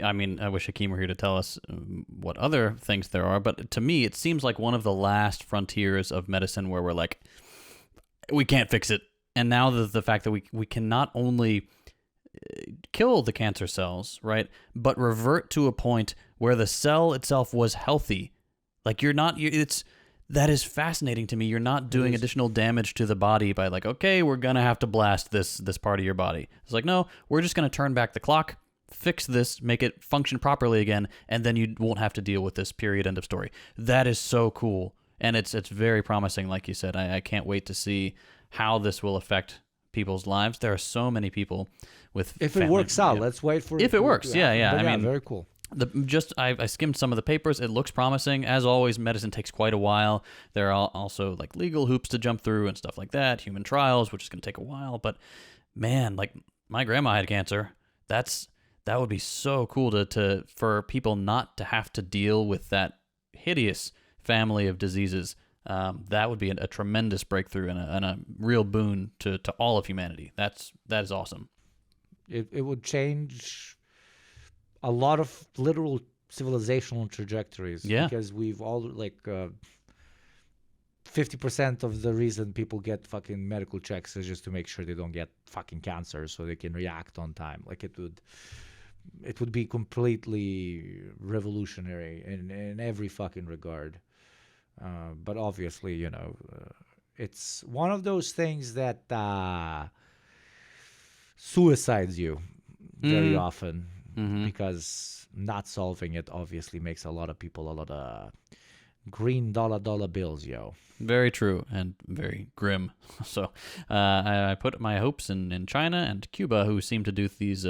A: I mean, I wish Hakeem were here to tell us what other things there are, but to me, it seems like one of the last frontiers of medicine where we're like, we can't fix it. And now the fact that we can not only kill the cancer cells, right, but revert to a point where the cell itself was healthy. Like, that is fascinating to me. You're not doing additional damage to the body by like, okay, we're going to have to blast this part of your body. It's like, no, we're just going to turn back the clock, fix this, make it function properly again, and then you won't have to deal with this, period, end of story. That is so cool. And it's very promising, like you said. I can't wait to see how this will affect people's lives. There are so many people with
B: If it works out, let's wait for it.
A: If it works, yeah. I mean,
B: very cool.
A: I skimmed some of the papers. It looks promising. As always, medicine takes quite a while. There are also like legal hoops to jump through and stuff like that. Human trials, which is going to take a while. But man, like my grandma had cancer. That would be so cool for people not to have to deal with that hideous family of diseases. That would be a tremendous breakthrough and a real boon to all of humanity. That is awesome.
B: It would change a lot of literal civilizational trajectories.
A: Yeah.
B: Because we've all 50% of the reason people get fucking medical checks is just to make sure they don't get fucking cancer so they can react on time. Like it would be completely revolutionary in every fucking regard. But obviously, it's one of those things that suicides you very
A: Mm.
B: often
A: Mhm.
B: because not solving it obviously makes a lot of people a lot of green dollar bills, yo.
A: Very true and very grim. So I put my hopes in China and Cuba, who seem to do these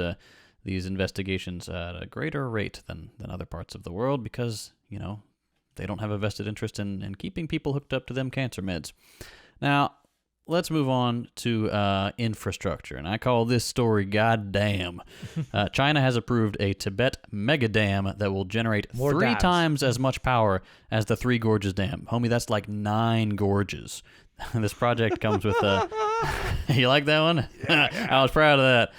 A: investigations at a greater rate than other parts of the world because, they don't have a vested interest in keeping people hooked up to them cancer meds. Now, let's move on to infrastructure, and I call this story goddamn. China has approved a Tibet mega dam that will generate
B: More
A: 3
B: dams.
A: times as much power as the Three Gorges Dam. Homie, that's like 9 gorges. This project comes with you like that one? I was proud of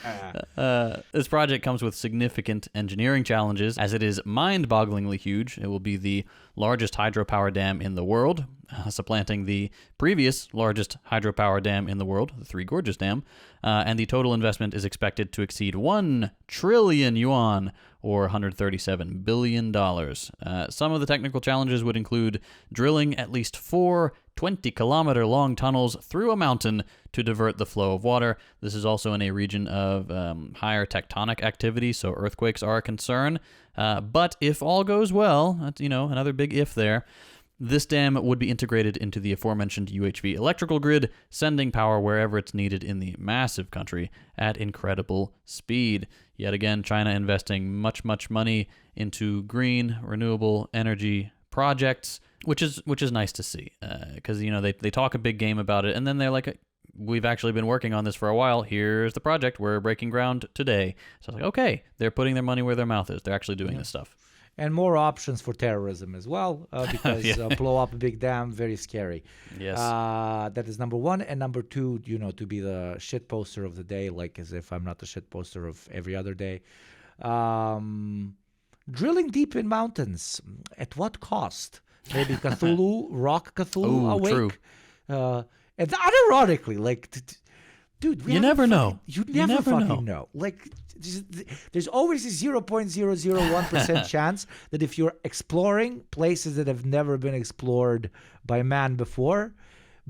A: that. This project comes with significant engineering challenges, as it is mind-bogglingly huge. It will be the largest hydropower dam in the world, supplanting the previous largest hydropower dam in the world, the Three Gorges Dam, and the total investment is expected to exceed 1 trillion yuan, or $137 billion. Some of the technical challenges would include drilling at least 4 20-kilometer-long tunnels through a mountain to divert the flow of water. This is also in a region of higher tectonic activity, so earthquakes are a concern. But if all goes well, that's, another big if there, this dam would be integrated into the aforementioned UHV electrical grid, sending power wherever it's needed in the massive country at incredible speed. Yet again, China investing much money into green, renewable energy projects, which is nice to see, because they talk a big game about it, and then they're like, we've actually been working on this for a while. Here's the project. We're breaking ground today. So I was like, okay, they're putting their money where their mouth is. They're actually doing this stuff.
B: And more options for terrorism as well, because blow up a big dam, very scary.
A: Yes.
B: That is number 1. And number 2, to be the shit poster of the day, like as if I'm not the shit poster of every other day. Drilling deep in mountains, at what cost? Maybe Cthulhu, rock Cthulhu awake.
A: True.
B: And ironically, dude,
A: you never know.
B: You never fucking know. Like, there's always a 0.001% chance that if you're exploring places that have never been explored by man before,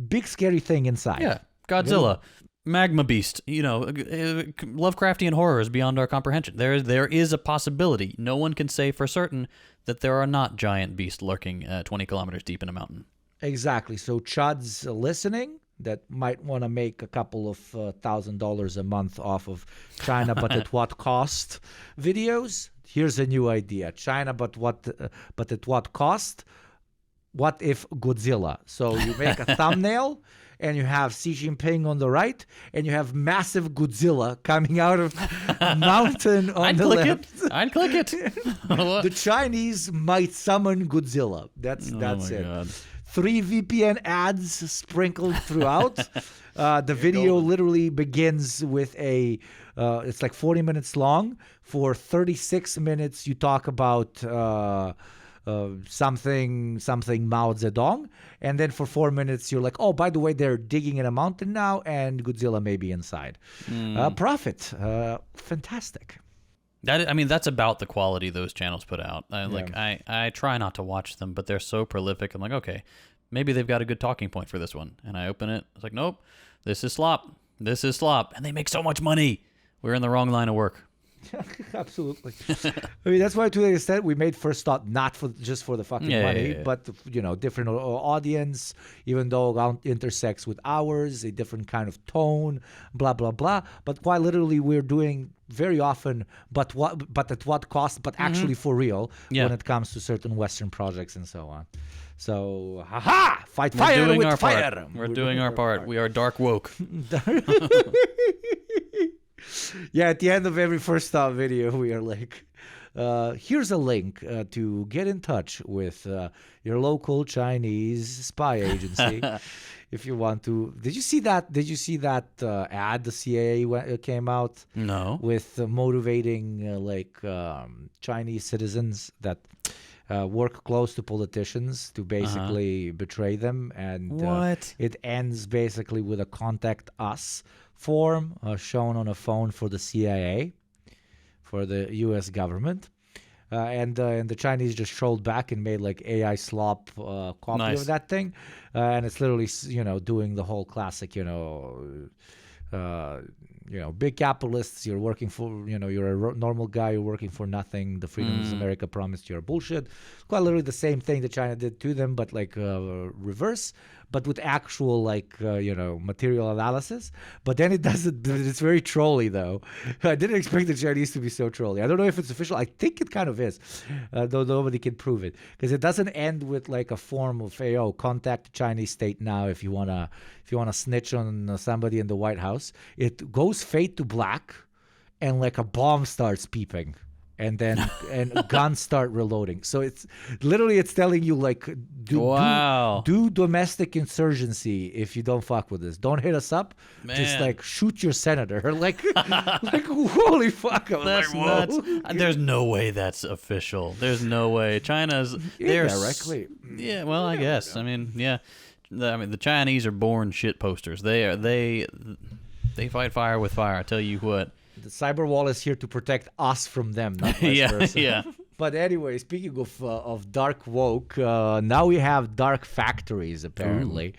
B: big scary thing inside.
A: Yeah, Godzilla. Magma beast, Lovecraftian horrors beyond our comprehension. There is a possibility. No one can say for certain that there are not giant beasts lurking 20 kilometers deep in a mountain.
B: Exactly. So chuds listening that might want to make a couple of $1,000 a month off of China, but at what cost videos. Here's a new idea. China, but at what cost? What if Godzilla? So you make a thumbnail and you have Xi Jinping on the right, and you have massive Godzilla coming out of mountain on the left.
A: I'd click it.
B: The Chinese might summon Godzilla. That's it.
A: God.
B: 3 VPN ads sprinkled throughout. The video literally begins with it's like 40 minutes long. For 36 minutes, you talk about something Mao Zedong, and then for 4 minutes you're like, oh, by the way, they're digging in a mountain now, and Godzilla may be inside. Profit, fantastic.
A: That's about the quality those channels put out. I try not to watch them, but they're so prolific. I'm like, okay, maybe they've got a good talking point for this one, and I open it. It's like, nope, this is slop, and they make so much money. We're in the wrong line of work.
B: Absolutely. That's why to the extent we made First Thought not just for the fucking money, but different audience, even though it intersects with ours, a different kind of tone, blah blah blah. But quite literally, we're doing very often, but at what cost? But actually for real, when it comes to certain Western projects and so on. So, fight fire with fire.
A: We're doing our part. We are dark woke.
B: Yeah, at the end of every First Thought video, we are like, here's a link to get in touch with your local Chinese spy agency if you want to. Did you see that ad the CIA came out?
A: No.
B: With motivating Chinese citizens that work close to politicians to basically betray them. And it ends basically with a contact us form shown on a phone for the CIA, for the U.S. government. And the Chinese just trolled back and made like AI slop copy of that thing. And it's literally, doing the whole classic, big capitalists, you're working for, you're a normal guy, you're working for nothing. The freedoms America promised you are bullshit. Quite literally the same thing that China did to them, but like reverse, but with actual material analysis. But then it doesn't. It's very trolly though. I didn't expect the Chinese to be so trolly. I don't know if it's official. I think it kind of is, though nobody can prove it, because it doesn't end with like a form of, hey, contact the Chinese state now if you wanna snitch on somebody in the White House. It goes fade to black, and like a bomb starts peeping. And then guns start reloading. So it's telling you like do domestic insurgency if you don't fuck with this. Don't hit us up.
A: Man.
B: Just like shoot your senator. Like holy fuck.
A: That's nuts. There's no way that's official. There's no way. China's
B: indirectly.
A: Yeah, well, I guess. I mean, yeah. The Chinese are born shit posters. They fight fire with fire. I tell you what.
B: The cyber wall is here to protect us from them, not vice versa.
A: Yeah.
B: But anyway, speaking of dark woke, now we have dark factories, apparently.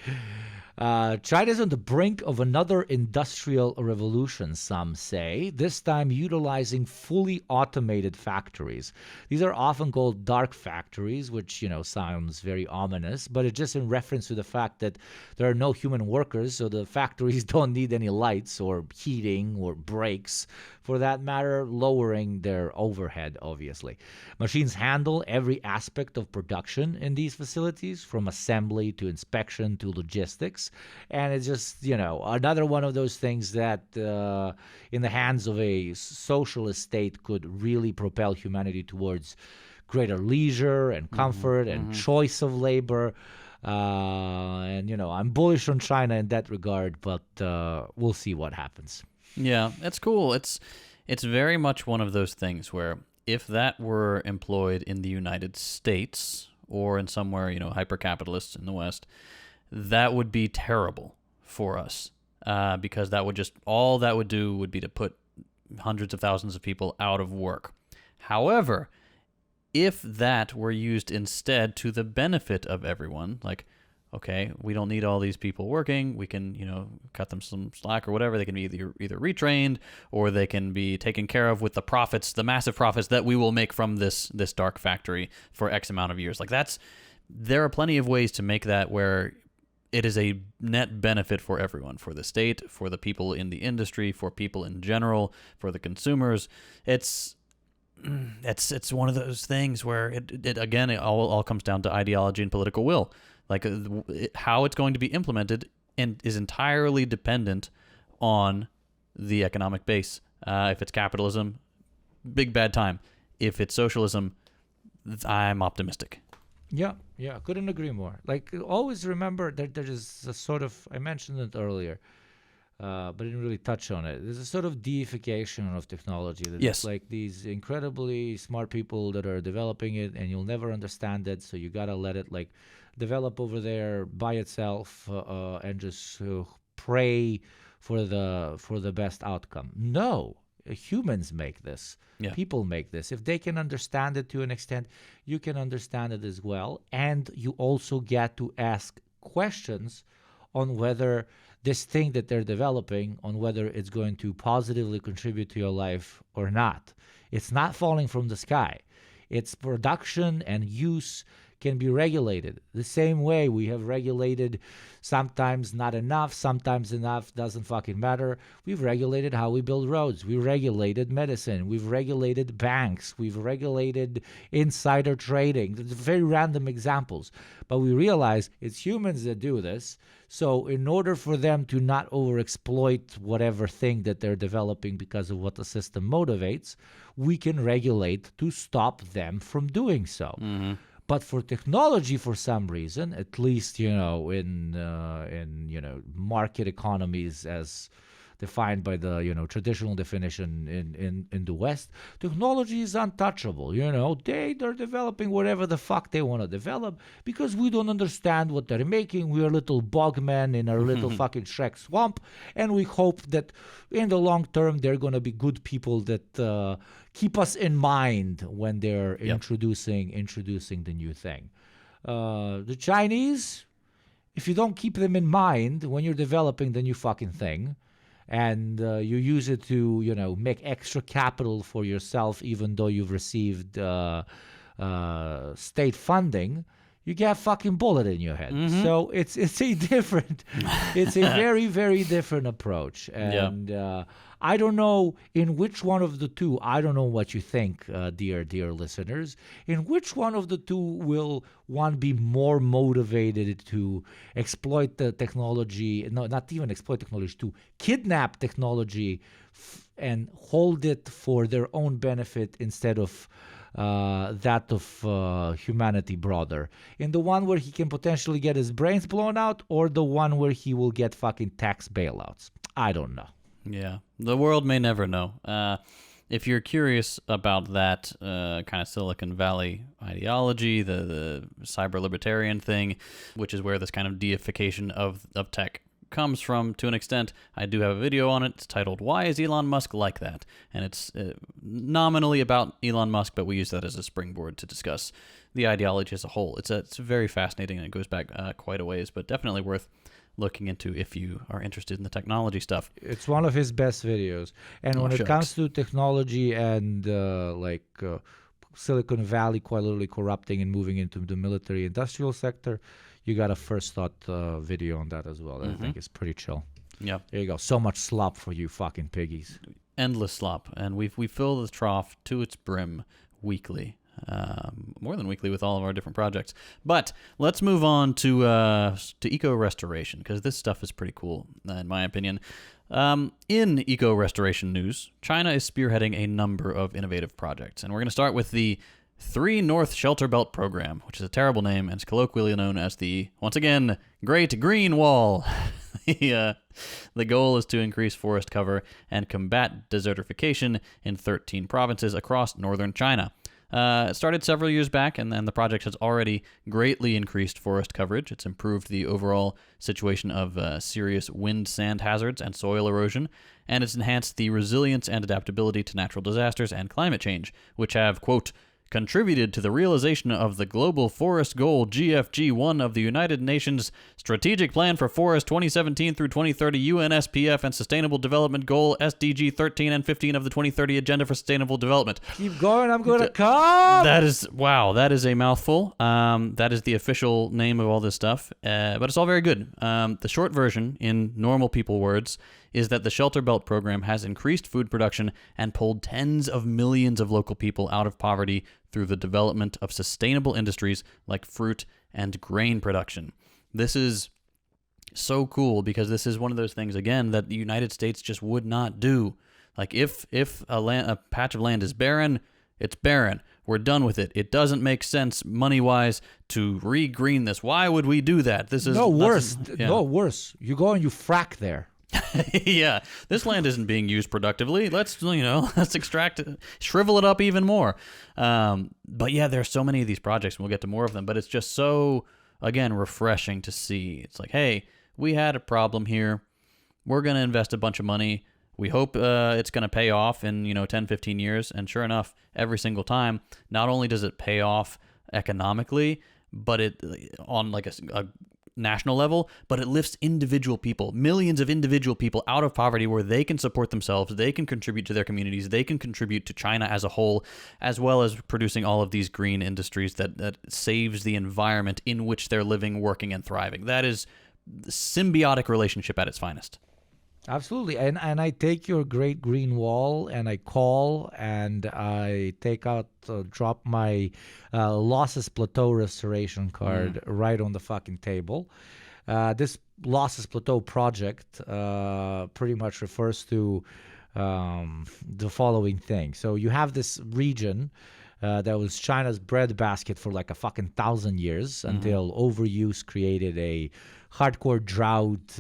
B: China's on the brink of another industrial revolution, some say, this time utilizing fully automated factories. These are often called dark factories, which, sounds very ominous, but it's just in reference to the fact that there are no human workers, so the factories don't need any lights or heating or brakes, for that matter, lowering their overhead, obviously. Machines handle every aspect of production in these facilities, from assembly to inspection to logistics. And it's just, another one of those things that in the hands of a socialist state could really propel humanity towards greater leisure and comfort and choice of labor. And, I'm bullish on China in that regard, but we'll see what happens.
A: Yeah, that's cool. It's very much one of those things where if that were employed in the United States or in somewhere, hyper-capitalist in the West, that would be terrible for us because all that would do would be to put hundreds of thousands of people out of work. However, if that were used instead to the benefit of everyone, like, okay, we don't need all these people working. We can, cut them some slack or whatever. They can be either retrained or they can be taken care of with the profits, the massive profits that we will make from this dark factory for X amount of years. Like there are plenty of ways to make that where it is a net benefit for everyone, for the state, for the people in the industry, for people in general, for the consumers. It's one of those things where it all comes down to ideology and political will. Like how it's going to be implemented and is entirely dependent on the economic base. If it's capitalism, big bad time. If it's socialism, I'm optimistic.
B: Yeah, couldn't agree more. Like, always remember that there is a sort of, I mentioned it earlier, but I didn't really touch on it. There's a sort of deification of technology. That
A: Yes.
B: It's like these incredibly smart people that are developing it, and you'll never understand it, so you gotta let it like develop over there by itself and just pray for the best outcome. No. Humans make this.
A: Yeah.
B: People make this. If they can understand it to an extent, you can understand it as well. And you also get to ask questions on whether this thing that they're developing, on whether it's going to positively contribute to your life or not. It's not falling from the sky. Its production and use can be regulated. The same way we have regulated sometimes not enough, sometimes enough, doesn't fucking matter. We've regulated how we build roads. We regulated medicine. We've regulated banks. We've regulated insider trading. There's very random examples. But we realize it's humans that do this. So in order for them to not overexploit whatever thing that they're developing because of what the system motivates, we can regulate to stop them from doing so.
A: Mm-hmm.
B: But for technology, for some reason, at least in market economies as defined by the traditional definition in the West, technology is untouchable. They're developing whatever the fuck they want to develop because we don't understand what they're making. We're little bogmen in our little fucking Shrek swamp, and we hope that in the long term they're gonna be good people that keep us in mind when they're introducing the new thing. The Chinese, if you don't keep them in mind when you're developing the new fucking thing, and you use it to, make extra capital for yourself, even though you've received state funding, you get a fucking bullet in your head. So it's a different, it's a very, very different approach. And I don't know in which one of the two, I don't know what you think, dear listeners, in which one of the two will one be more motivated to exploit the technology, no, not even exploit technology, to kidnap technology and hold it for their own benefit instead of that of humanity broader. In the one where he can potentially get his brains blown out, or the one where he will get fucking tax bailouts. I don't know.
A: Yeah, the world may never know. If you're curious about that kind of Silicon Valley ideology, the cyber libertarian thing, which is where this kind of deification of tech comes from to an extent, I do have a video on it. It's titled "Why is Elon Musk Like That?" And it's nominally about Elon Musk, but we use that as a springboard to discuss the ideology as a whole. It's very fascinating, and it goes back quite a ways, but definitely worth looking into if you are interested in the technology stuff.
B: It's one of his best videos. And when it comes to technology and Silicon Valley quite literally corrupting and moving into the military industrial sector, you got a first thought video on that as well. I think it's pretty chill.
A: Yeah.
B: There you go. So much slop for you fucking piggies.
A: Endless slop. And we fill the trough to its brim weekly. More than weekly with all of our different projects. But let's move on to eco-restoration, because this stuff is pretty cool, in my opinion. In eco-restoration news, China is spearheading a number of innovative projects. And we're going to start with the 3 North Shelter Belt Program, which is a terrible name and is colloquially known as the, once again, Great Green Wall. The goal is to increase forest cover and combat desertification in 13 provinces across northern China. It started several years back, and then the project has already greatly increased forest coverage. It's improved the overall situation of serious wind sand hazards and soil erosion, and it's enhanced the resilience and adaptability to natural disasters and climate change, which have, quote, contributed to the realization of the Global Forest Goal GFG1 of the United Nations Strategic Plan for Forest 2017 through 2030 UNSPF and Sustainable Development Goal SDG 13 and 15 of the 2030 Agenda for Sustainable Development.
B: Keep going, I'm going to come!
A: That is a mouthful. That is the official name of all this stuff, but it's all very good. The short version, in normal people words, is that the Shelter Belt program has increased food production and pulled tens of millions of local people out of poverty through the development of sustainable industries like fruit and grain production. This is so cool because this is one of those things, again, that the United States just would not do. Like if a patch of land is barren, it's barren. We're done with it. It doesn't make sense money-wise to re-green this. Why would we do that? This is
B: no worse. You go and you frack there.
A: Yeah, this land isn't being used productively. Let's extract it, shrivel it up even more. But yeah, there's so many of these projects, and we'll get to more of them. But it's just so, again, refreshing to see. It's like, hey, we had a problem here. We're going to invest a bunch of money. We hope it's going to pay off in 10, 15 years. And sure enough, every single time, not only does it pay off economically, but it on like a national level, but it lifts individual people, millions of individual people out of poverty where they can support themselves, they can contribute to their communities, they can contribute to China as a whole, as well as producing all of these green industries that saves the environment in which they're living, working, and thriving. That is the symbiotic relationship at its finest.
B: Absolutely. And I take your Great Green Wall and I call and I drop my Losses Plateau Restoration card right on the fucking table. This Losses Plateau project pretty much refers to the following thing. So you have this region that was China's breadbasket for like a fucking 1,000 years until overuse created a hardcore drought,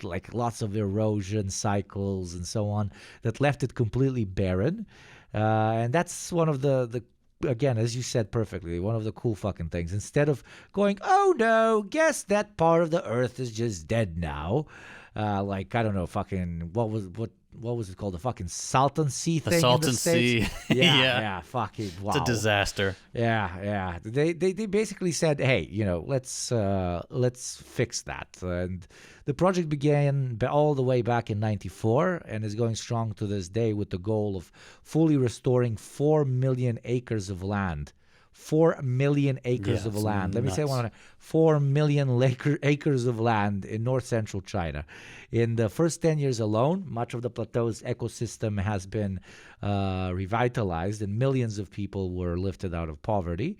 B: like lots of erosion cycles and so on, that left it completely barren. And that's one of the again, as you said perfectly, one of the cool fucking things. Instead of going, oh no, guess that part of the earth is just dead now. Like, I don't know, fucking, what what was it called? The fucking Salton Sea thing.
A: The Salton
B: in the States?
A: Sea.
B: Yeah. Fucking wow.
A: It's a disaster.
B: Yeah. They basically said, hey, let's fix that. And the project began all the way back in '94 and is going strong to this day with the goal of fully restoring 4 million acres of land. 4 million acres of land. Let me say one. 4 million acres of land in north-central China. In the first 10 years alone, much of the plateau's ecosystem has been revitalized, and millions of people were lifted out of poverty.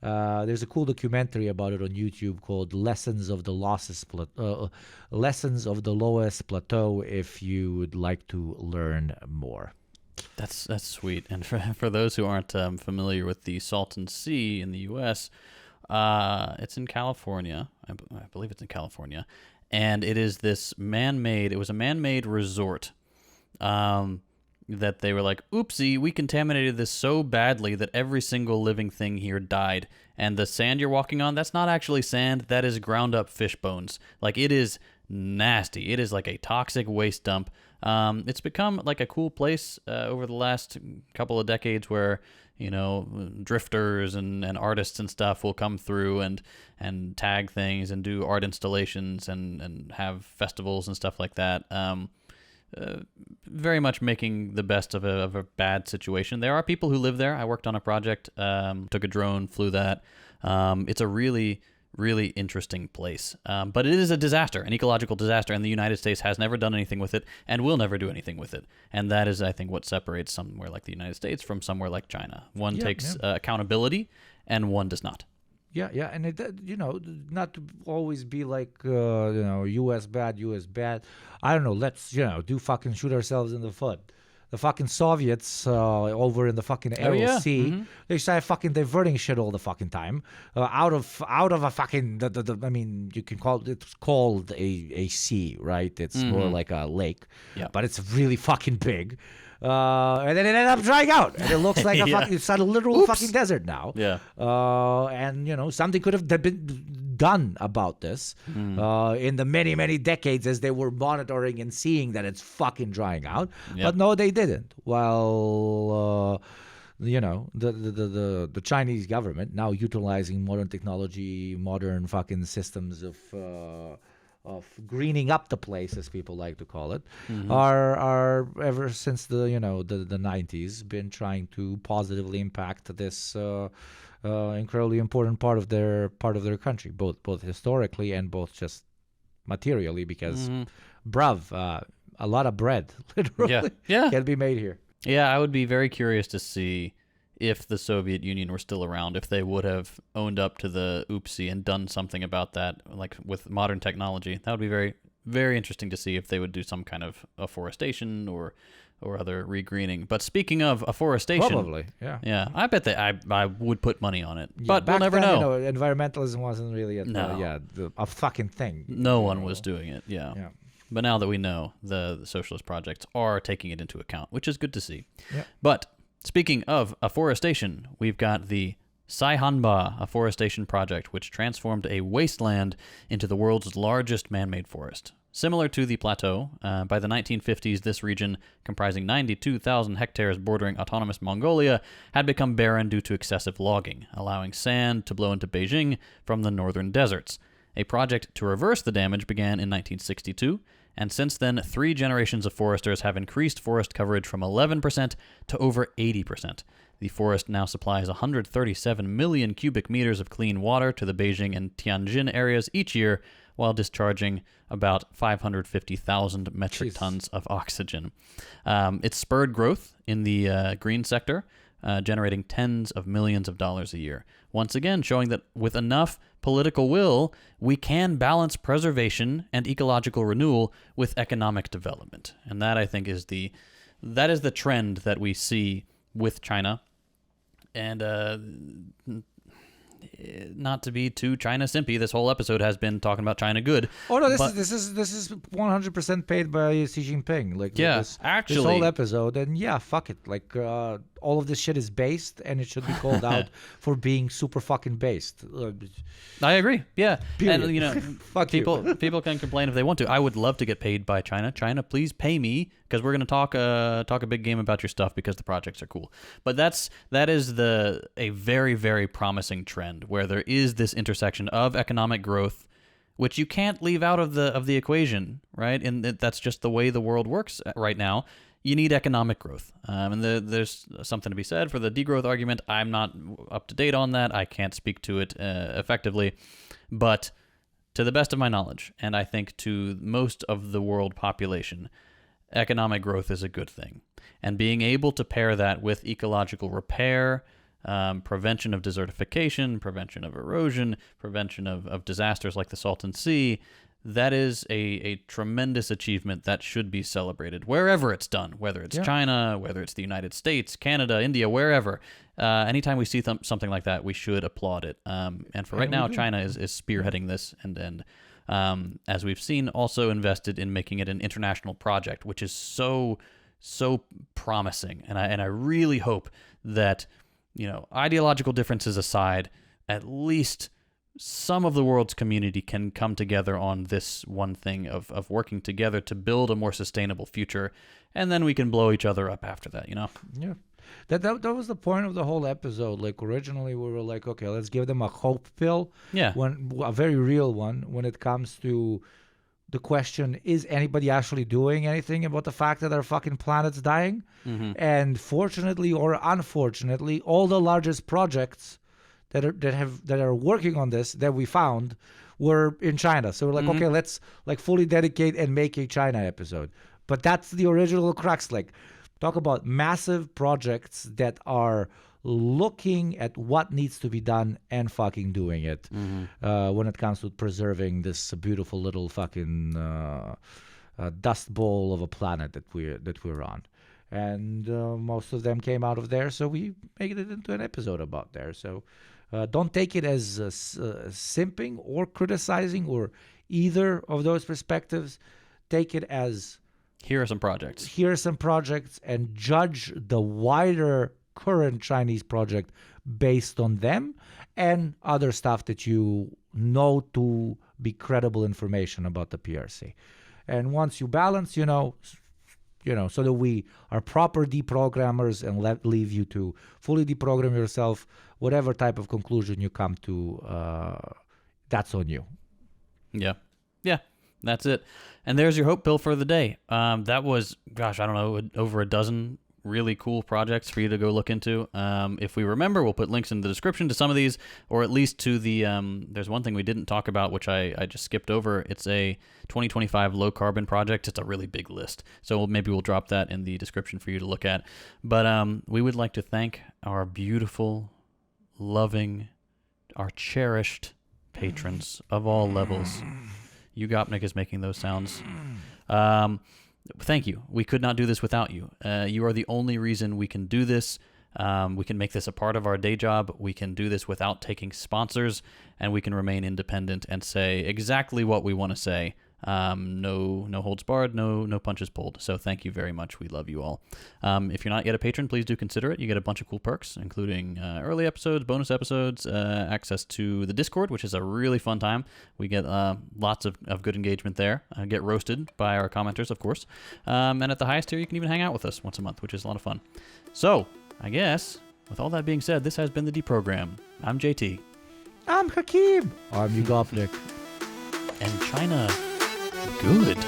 B: There's a cool documentary about it on YouTube called "Lessons of the Lowest Plateau." If you would like to learn more.
A: That's sweet. And for those who aren't familiar with the Salton Sea in the U.S., it's in California. I believe it's in California. And it is this man-made, it was a man-made resort that they were like, oopsie, we contaminated this so badly that every single living thing here died. And the sand you're walking on, that's not actually sand. That is ground up fish bones. Like, it is nasty. It is like a toxic waste dump. It's become like a cool place over the last couple of decades where, drifters and artists and stuff will come through and tag things and do art installations and have festivals and stuff like that. Very much making the best of a bad situation. There are people who live there. I worked on a project, took a drone, flew that. It's a really interesting place. But it is a disaster, an ecological disaster, and the United States has never done anything with it and will never do anything with it. And that is, I think, what separates somewhere like the United States from somewhere like China. One takes accountability and one does not.
B: Yeah, and it, not to always be like, U.S. bad. I don't know, let's, do fucking shoot ourselves in the foot. The fucking Soviets over in the fucking Aral Sea, they started fucking diverting shit all the fucking time out of a fucking. I mean, you can call it's called a sea, right? It's more like a lake, but it's really fucking big. And then it ended up drying out, and it looks like it's a literal fucking desert now.
A: Yeah.
B: And something could have been done about this in the many decades as they were monitoring and seeing that it's fucking drying out. Yep. But no, they didn't. Well, the Chinese government, now utilizing modern technology, modern fucking systems of greening up the place, as people like to call it, are ever since the 90s been trying to positively impact this incredibly important part of their country, both historically and both just materially, because a lot of bread literally can be made here.
A: Yeah, I would be very curious to see if the Soviet Union were still around, if they would have owned up to the oopsie and done something about that, like with modern technology. That would be very, very interesting to see if they would do some kind of afforestation or other regreening. But speaking of afforestation,
B: probably, yeah,
A: I bet that I would put money on it.
B: Yeah,
A: but we'll never
B: then,
A: know.
B: Environmentalism wasn't really a fucking thing.
A: No one was doing it. Yeah. But now that we know, the socialist projects are taking it into account, which is good to see.
B: Yeah.
A: But speaking of afforestation, we've got the Saihanba Afforestation Project, which transformed a wasteland into the world's largest man-made forest. Similar to the plateau, by the 1950s, this region, comprising 92,000 hectares bordering autonomous Mongolia, had become barren due to excessive logging, allowing sand to blow into Beijing from the northern deserts. A project to reverse the damage began in 1962, and since then, 3 generations of foresters have increased forest coverage from 11% to over 80%. The forest now supplies 137 million cubic meters of clean water to the Beijing and Tianjin areas each year, while discharging about 550,000 metric tons of oxygen. It's spurred growth in the green sector, generating tens of millions of dollars a year. Once again, showing that with enough political will, we can balance preservation and ecological renewal with economic development. And that, I think, is the trend that we see with China. And not to be too China simpy, this whole episode has been talking about China good.
B: Oh no, this is 100% paid by Xi Jinping. Like,
A: yeah,
B: this
A: actually,
B: this whole episode, and fuck it. Like, all of this shit is based, and it should be called out for being super fucking based.
A: I agree. Yeah.
B: Period.
A: And, you know,
B: Fuck you.
A: people can complain if they want to. I would love to get paid by China. China, please pay me, because we're going to talk a big game about your stuff because the projects are cool. But that is a very, very promising trend where there is this intersection of economic growth, which you can't leave out of the equation, right? And that's just the way the world works right now. You need economic growth. And there's something to be said for the degrowth argument. I'm not up to date on that. I can't speak to it effectively. But to the best of my knowledge, and I think to most of the world population, economic growth is a good thing. And being able to pair that with ecological repair, prevention of desertification, prevention of erosion, prevention of disasters like the Salton Sea, that is a tremendous achievement that should be celebrated wherever it's done, whether it's China, whether it's the United States, Canada, India, wherever. Anytime we see something like that, we should applaud it. And for right now, China is spearheading this, and as we've seen, also invested in making it an international project, which is so promising. And I really hope that, you know, ideological differences aside, at least some of the world's community can come together on this one thing of working together to build a more sustainable future, and then we can blow each other up after that, you know?
B: Yeah. That was the point of the whole episode. Like, originally we were like, okay, let's give them a hope pill.
A: Yeah.
B: A very real one when it comes to the question, is anybody actually doing anything about the fact that our fucking planet's dying?
A: Mm-hmm.
B: And fortunately or unfortunately, all the largest projects that are working on this that we found were in China. So we're like, okay, let's like fully dedicate and make a China episode. But that's the original crux. Like, talk about massive projects that are looking at what needs to be done and fucking doing it when it comes to preserving this beautiful little fucking dust bowl of a planet that we're on. And most of them came out of there, so we made it into an episode about there. So don't take it as simping or criticizing or either of those perspectives. Take it as,
A: here are some projects.
B: Here are some projects, and judge the wider current Chinese project based on them and other stuff that you know to be credible information about the PRC. And once you balance, you know, so that we are proper deprogrammers and leave you to fully deprogram yourself, whatever type of conclusion you come to, that's on you.
A: Yeah. That's it. And there's your hope pill for the day. That was, I don't know, over a dozen really cool projects for you to go look into. If we remember, we'll put links in the description to some of these, or at least to the, there's one thing we didn't talk about, which I just skipped over. It's a 2025 low carbon project. It's a really big list. So maybe we'll drop that in the description for you to look at. But we would like to thank our beautiful, loving, our cherished patrons of all levels. Ugopnik is making those sounds. Thank you. We could not do this without you. You are the only reason we can do this. We can make this a part of our day job. We can do this without taking sponsors, and we can remain independent and say exactly what we want to say. No holds barred, no punches pulled. So thank you very much. We love you all. If you're not yet a patron, please do consider it. You get a bunch of cool perks, including early episodes, bonus episodes, access to the Discord, which is a really fun time. We get lots of good engagement there. Get roasted by our commenters, of course. And at the highest tier, you can even hang out with us once a month, which is a lot of fun. So I guess, with all that being said, this has been the Deprogram. I'm JT.
B: I'm Hakeem. I'm Ugopnik.
A: And China, good.